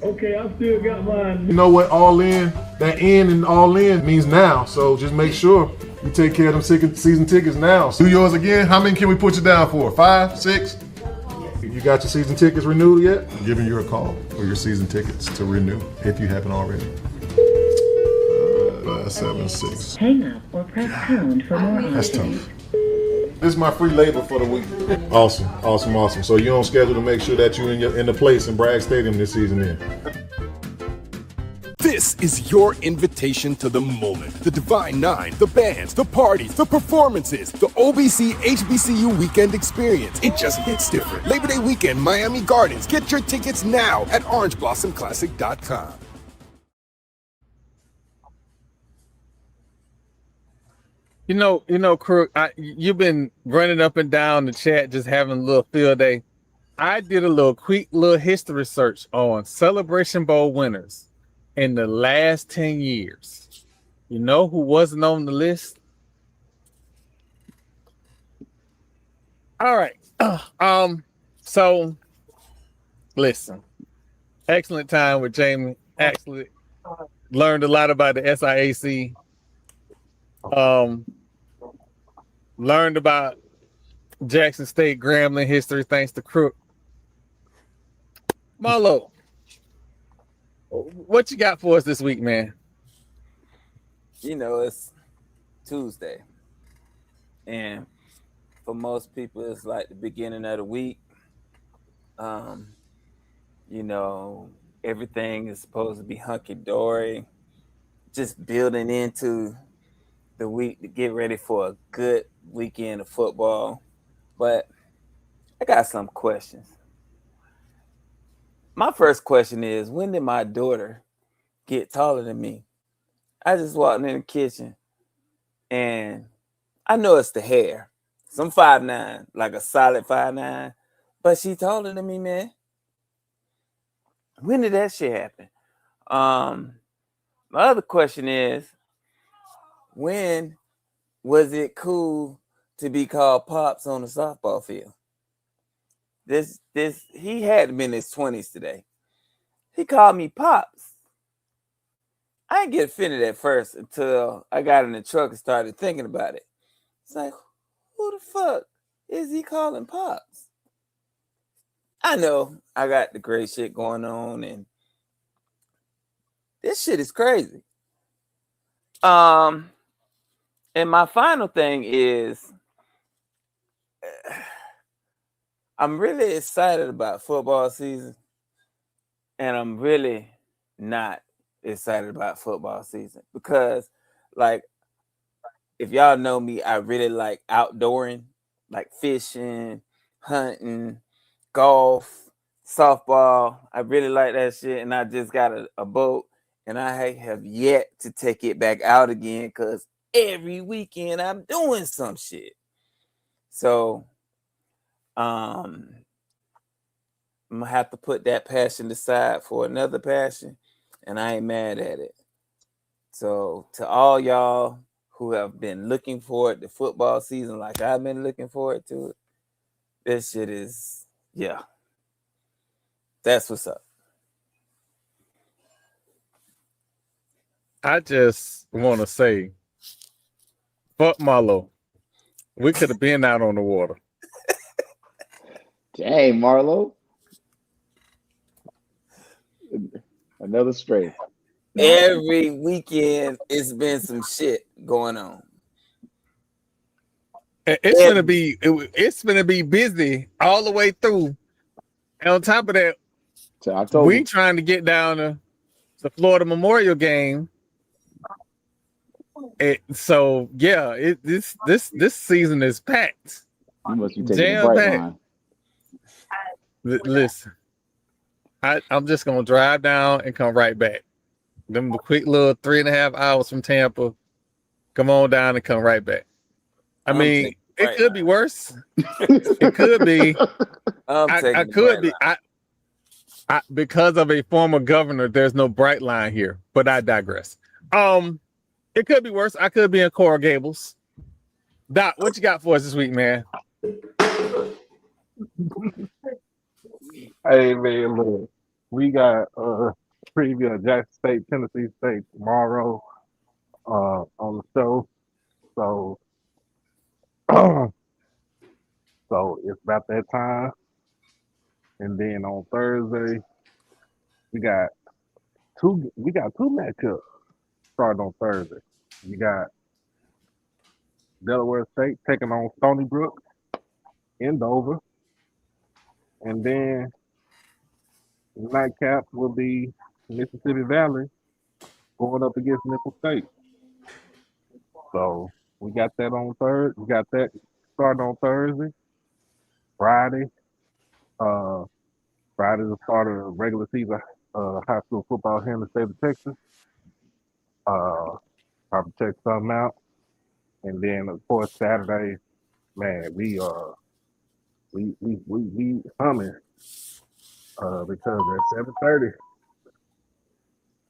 Okay, I still got mine. You know what all in, that in and all in means now. So just make sure you take care of them season tickets now. Do yours again. How many can we put you down for? 5, 6? You got your season tickets renewed yet? I'm giving you a call for your season tickets to renew if you haven't already. 576. Hang up or press pound for more. That's tough. This is my free labor for the week. Awesome. So you're on schedule to make sure that you're in the place in Bragg Stadium this season then. This is your invitation to the moment. The Divine Nine, the bands, the parties, the performances, the OBC HBCU weekend experience. It just hits different. Labor Day weekend, Miami Gardens. Get your tickets now at orangeblossom.classic.com. You know, Crook, you've been running up and down the chat, just having a little field day. I did a quick history search on Celebration Bowl winners in the last 10 years. You know who wasn't on the list? All right. So listen, excellent time with Jamie. Actually learned a lot about the SIAC. Learned about Jackson State Grambling history thanks to Crook. Marlo, what you got for us this week, man? You know, it's Tuesday, and for most people, it's like the beginning of the week. You know, everything is supposed to be hunky-dory, just building into the week to get ready for a good weekend of football. But I got some questions. My first question is, when did my daughter get taller than me? I just walked in the kitchen and I know it's the hair. So I'm 5'9", like a solid 5'9", but she taller than me, man. When did that shit happen? My other question is, when was it cool to be called Pops on the softball field? He had been in his 20s today. He called me Pops. I didn't get offended at first until I got in the truck and started thinking about it. It's like, who the fuck is he calling Pops? I know I got the great shit going on, and this shit is crazy. And my final thing is, I'm really excited about football season, and I'm really not excited about football season because, like, if y'all know me, I really like outdooring, like fishing, hunting, golf, softball. I really like that shit, and I just got a boat, and I have yet to take it back out again because every weekend I'm doing some shit. So I'm gonna have to put that passion aside for another passion, and I ain't mad at it. So to all y'all who have been looking forward to football season like I've been looking forward to it, this shit is, yeah, that's what's up. I just want to say, fuck Marlo. We could have been out on the water. Dang, Marlo. Another straight. Every weekend, it's been some shit going on. It's gonna be busy all the way through. And on top of that, we trying to get down to the Florida Memorial game. So yeah, this season is packed. You must be taking the bright line. Listen, I'm just gonna drive down and come right back. Them the quick little 3.5 hours from Tampa. Come on down and come right back. I mean, it could be worse. It could be. I could be. Because of a former governor, there's no bright line here, but I digress. It could be worse. I could be in Coral Gables. Doc, what you got for us this week, man? Hey man, look, we got preview of Jackson State, Tennessee State tomorrow on the show. So so it's about that time. And then on Thursday, we got two matchups starting on Thursday. We got Delaware State taking on Stony Brook in Dover. And then the nightcap will be Mississippi Valley going up against Nickel State. So we got that on Thursday. We got that starting on Thursday. Friday. Friday the start of regular season high school football here in the state of Texas. Probably check something out. And then of course Saturday, man, we humming because at 7:30,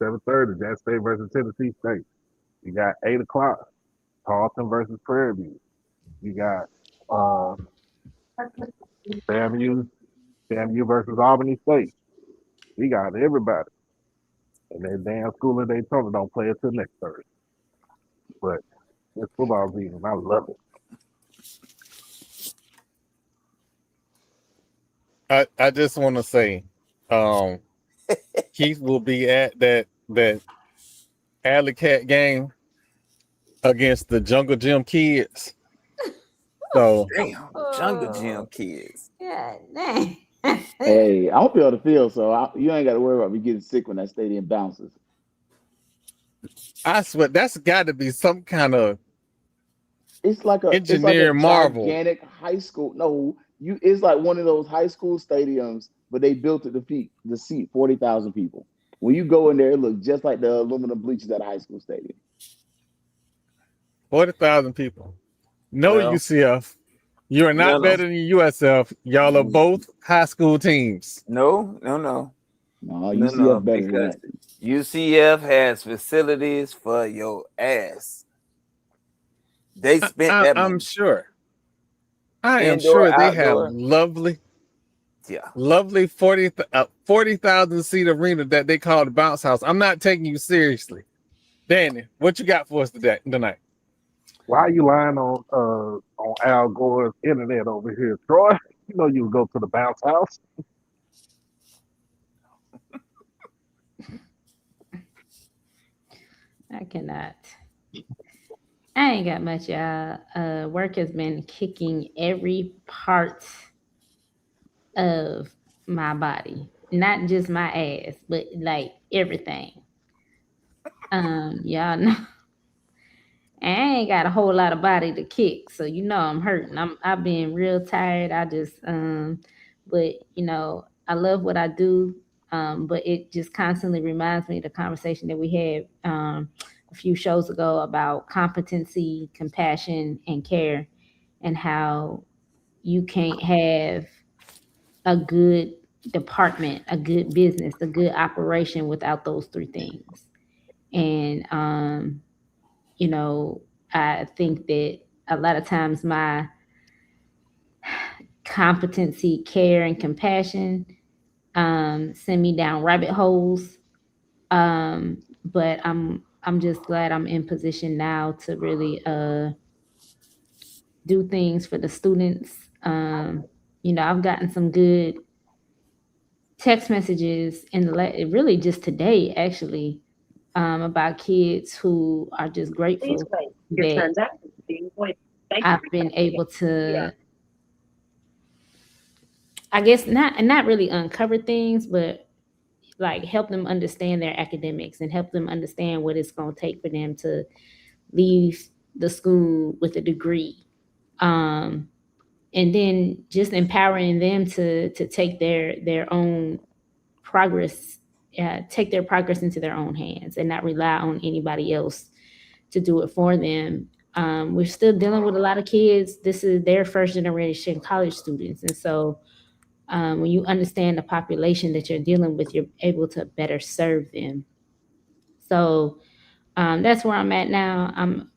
Jackson State versus Tennessee State. You got 8 o'clock, Tarleton versus Prairie View. You got FAMU versus Albany State. We got everybody. And that damn school in Daytona don't play until next Thursday. But it's football season. I love it. I just want to say, Keith will be at that Alley Cat game against the Jungle Gym kids. So Damn, Jungle Gym kids. Yeah, dang. Hey, I hope you're on the field, so you ain't got to worry about me getting sick when that stadium bounces. I swear that's got to be some kind of It's like a engineering marvel. Gigantic high school. No, it's like one of those high school stadiums, but they built it to seat 40,000 people. When you go in there, it looks just like the aluminum bleachers at a high school stadium. 40,000 people. No, well, UCF. You are not better than USF. Y'all are both high school teams. No, UCF better than that. UCF has facilities for your ass. They spent that money. I'm sure. I am sure they have lovely 40,000 seat arena that they call the bounce house. I'm not taking you seriously. Danny, what you got for us tonight? Why are you lying on Al Gore's internet over here, Troy? You know you go to the bounce house. I cannot. I ain't got much, y'all. Work has been kicking every part of my body, not just my ass, but like everything. Y'all know. I ain't got a whole lot of body to kick, so you know I'm hurting. I've been real tired. I just but you know, I love what I do. But it just constantly reminds me of the conversation that we had a few shows ago about competency, compassion, and care, and how you can't have a good department, a good business, a good operation without those three things. And you know, I think that a lot of times my competency, care, and compassion send me down rabbit holes. But I'm just glad I'm in position now to really do things for the students. You know, I've gotten some good text messages really just today, actually, about kids who are just grateful that I've been able to, I guess not really uncover things, but like help them understand their academics and help them understand what it's going to take for them to leave the school with a degree. And then just empowering them to take their own progress, take their progress into their own hands and not rely on anybody else to do it for them. We're still dealing with a lot of kids. This is their first generation college students. And so when you understand the population that you're dealing with, you're able to better serve them. So that's where I'm at now.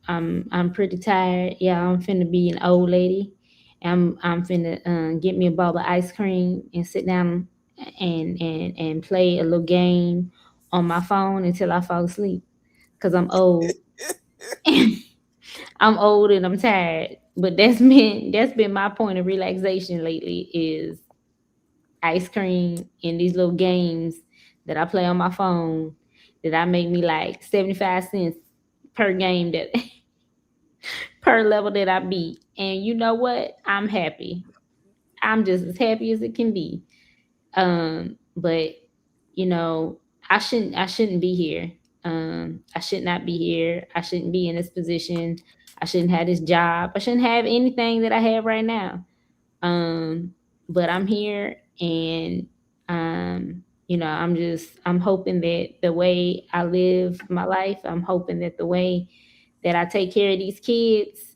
I'm pretty tired. Yeah, I'm finna be an old lady. I'm finna get me a bowl of ice cream and sit down and play a little game on my phone until I fall asleep. Cause I'm old. I'm old and I'm tired. But that's been my point of relaxation lately is ice cream and these little games that I play on my phone that I make me like 75 cents per game that per level that I beat. And you know what? I'm happy. I'm just as happy as it can be. But you know, I shouldn't be here. I should not be here. I shouldn't be in this position. I shouldn't have this job. I shouldn't have anything that I have right now. But I'm here and I'm hoping that the way I live my life, I'm hoping that the way that I take care of these kids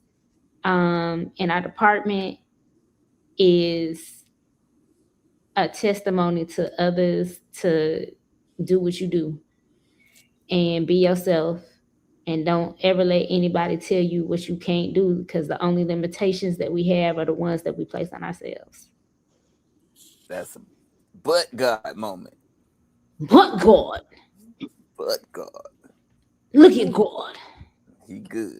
in our department is a testimony to others to do what you do and be yourself and don't ever let anybody tell you what you can't do because the only limitations that we have are the ones that we place on ourselves. That's a but God moment. But God. But God. Look at God. He good.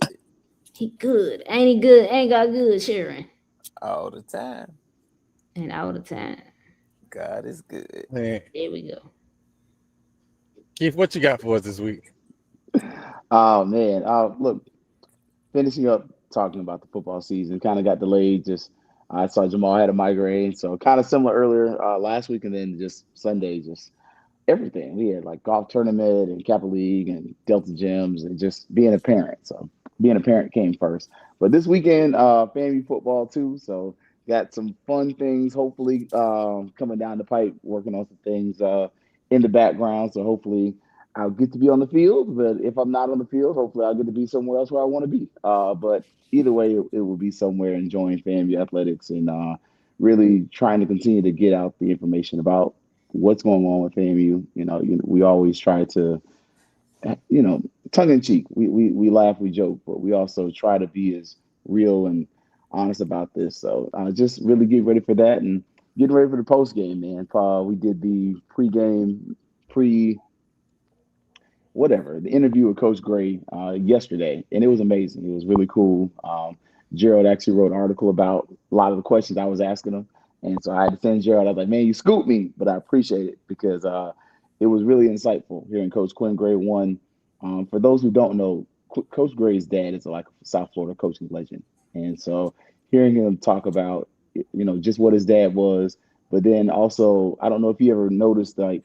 He good. Ain't he good? Ain't God good, Sharon? All the time. And all the time. God is good. Man. There we go. Keith, what you got for us this week? Oh man, look, finishing up talking about the football season, kind of got delayed. Just I saw Jamal had a migraine, so kind of similar earlier last week, and then just Sunday, just everything. We had like golf tournament and Kappa League and Delta Gyms and just being a parent. So being a parent came first. But this weekend, family football too. So got some fun things hopefully coming down the pipe, working on some things in the background. So hopefully I'll get to be on the field. But if I'm not on the field, hopefully I'll get to be somewhere else where I want to be. But either way, it will be somewhere enjoying family athletics and really trying to continue to get out the information about what's going on with FAMU. We always try to, tongue in cheek. We laugh, we joke, but we also try to be as real and honest about this. So just really get ready for that and getting ready for the post game, man. We did the the interview with Coach Gray yesterday, and it was amazing. It was really cool. Gerald actually wrote an article about a lot of the questions I was asking him. And so I had to send Gerald. I was like, man, you scooped me, but I appreciate it because it was really insightful hearing Coach Quinn Gray. For those who don't know, Coach Gray's dad is like a South Florida coaching legend. And so hearing him talk about, just what his dad was, but then also, I don't know if you ever noticed, like,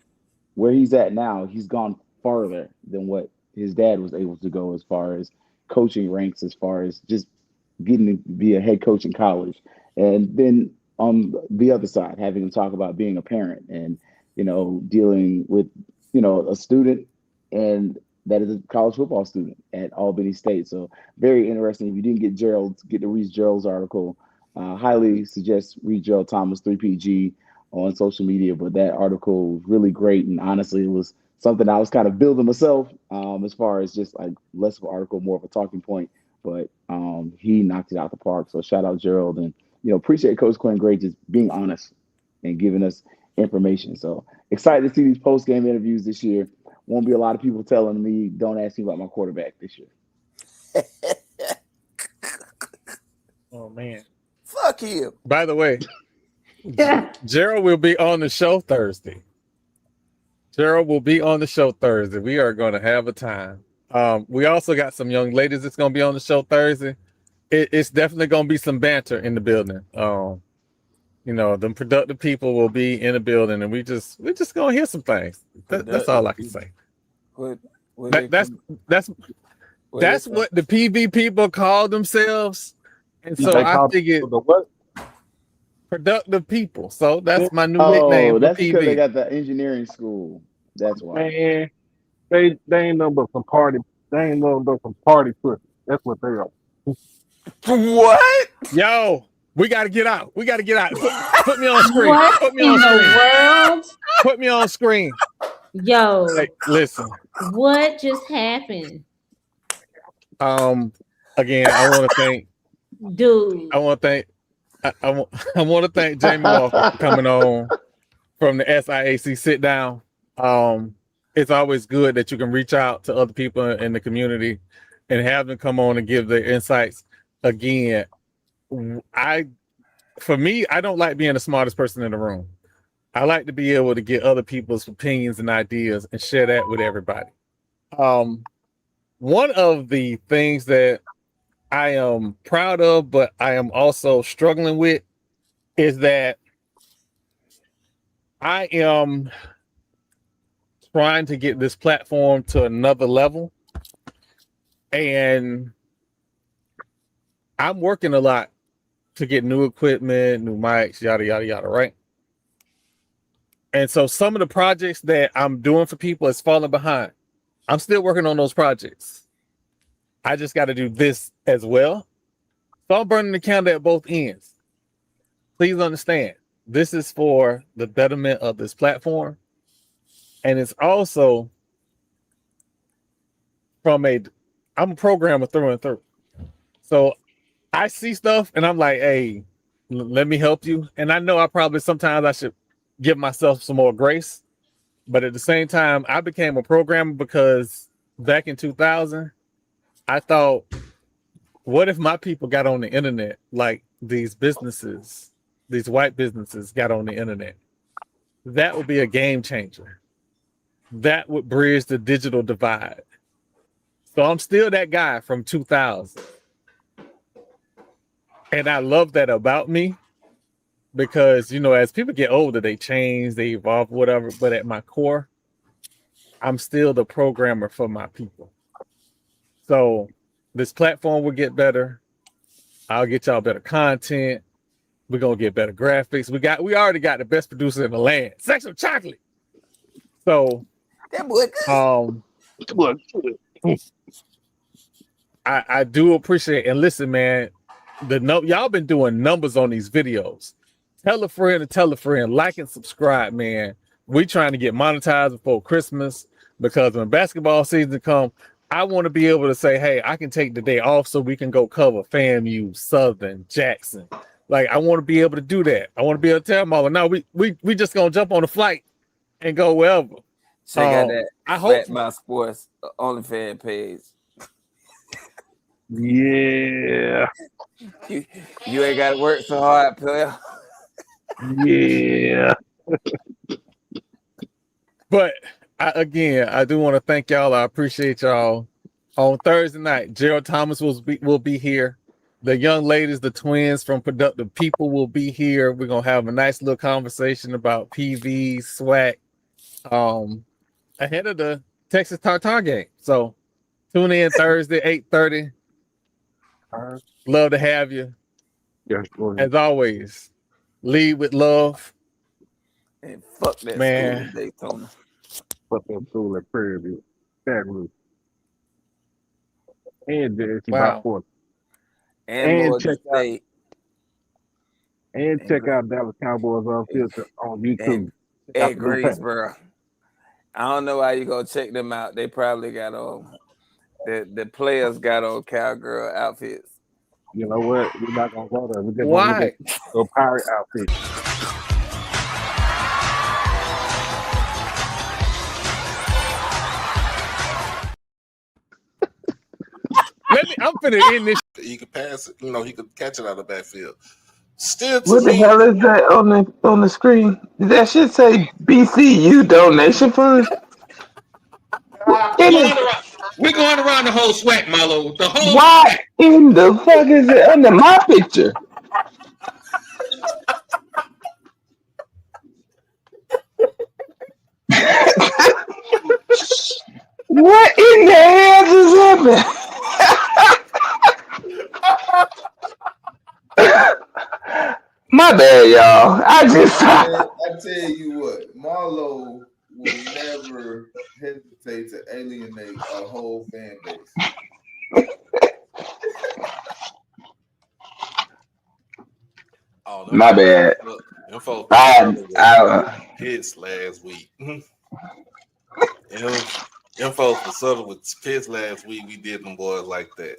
where he's at now, he's gone farther than what his dad was able to go as far as coaching ranks, as far as just getting to be a head coach in college. And then on the other side, having him talk about being a parent and, dealing with, a student and that is a college football student at Albany State. So very interesting. If you didn't get to read Gerald's article, highly suggest read Gerald Thomas 3PG on social media. But that article was really great. And honestly, it was something I was kind of building myself as far as just like less of an article, more of a talking point. But he knocked it out the park. So shout out Gerald and, appreciate Coach Quinn Gray just being honest and giving us information. So excited to see these post-game interviews this year. Won't be a lot of people telling me, don't ask me about my quarterback this year. Oh, man. Fuck you. By the way, Gerald will be on the show Thursday. We are going to have a time. We also got some young ladies that's going to be on the show Thursday. It's definitely going to be some banter in the building. The productive people will be in the building, and we're just going to hear some things. That's all I can say. That's what the PV people call themselves, and so I figured productive people. So that's my new nickname. Oh, that's PV. because they got the engineering school. That's why. Man, they ain't nothing but some party. They ain't nothing but some party pussy. That's what they are. What? Yo, We got to get out. We got to get out. Put me on screen. What Put me in on the screen. world? Put me on screen. Yo, Hey, listen. what just happened? Again, I want to thank. Dude. I want to thank. I want to thank Jamie Walker for coming on from the SIAC Sit Down. It's always good that you can reach out to other people in the community and have them come on and give their insights. Again, for me, I don't like being the smartest person in the room. I like to be able to get other people's opinions and ideas and share that with everybody. One of the things that I am proud of, but I am also struggling with, is that I am trying to get this platform to another level, and I'm working a lot to get new equipment, new mics, yada, yada, yada, right? And so some of the projects that I'm doing for people is falling behind. I'm still working on those projects. I just got to do this as well. So I'm burning the candle at both ends. Please understand, this is for the betterment of this platform. And it's also I'm a programmer through and through. So I see stuff and I'm like, hey, let me help you. And I know sometimes I should give myself some more grace. But at the same time, I became a programmer because back in 2000, I thought, what if my people got on the internet like these businesses, these white businesses got on the internet? That would be a game changer. That would bridge the digital divide. So I'm still that guy from 2000. And I love that about me because, as people get older, they change, they evolve, whatever. But at my core, I'm still the programmer for my people. So this platform will get better. I'll get y'all better content. We're going to get better graphics. We already got the best producer in the land, Sexual Chocolate. So that boy good. I do appreciate, and listen, man, y'all been doing numbers on these videos. Tell a friend to tell a friend, like and subscribe, man. We trying to get monetized before Christmas because when basketball season comes, I want to be able to say, hey, I can take the day off so we can go cover FAMU, Southern, Jackson. Like, I want to be able to do that. I want to be able to tell them all, no, we just going to jump on a flight and go wherever. Check out that I hope my sports OnlyFans page. Yeah. You ain't got to work so hard, player. Yeah. But I do want to thank y'all. I appreciate y'all. On Thursday night, Gerald Thomas will be here. The young ladies, the twins from Productive People will be here. We're going to have a nice little conversation about PV, SWAC, ahead of the Texas Tartar game. So tune in Thursday, 8:30. Love to have you. Yes, as always, lead with love. And fuck that man. school in Daytona. Fuck that school at Prairie View. Baton Rouge. And Wow. Fourth. And check out Dallas Cowboys Unfiltered on YouTube. At Greensboro. I don't know why you go check them out. They probably got on the players got on cowgirl outfits. You know what? We're not gonna go there. We're just Why? gonna look at the pirate outfits. I'm finna end this. He could pass it. He could catch it out of the backfield. Still, what the hell is that on the screen? That should say BCU donation fund. We're going around the whole SWAC, Marlo. The whole Why in the fuck is it under my picture? What in the hell just happened? My bad, y'all. I tell you what, Marlo will never hesitate to alienate a whole fan base. My bad. Them folks I pissed last week. Them folks for Southern with pissed last week. We did them boys like that.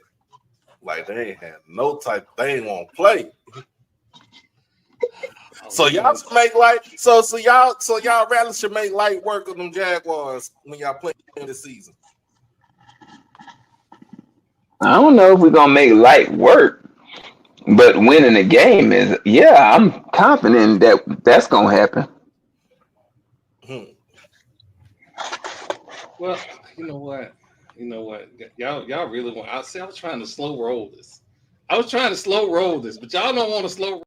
Like they ain't had no type. They ain't want to play. So y'all should make light. So y'all rather should make light work of them Jaguars when y'all play this season. I don't know if we're gonna make light work, but winning the game is. Yeah, I'm confident that that's gonna happen. Well, you know what? Y'all really want. I was trying to slow roll this. But y'all don't want to slow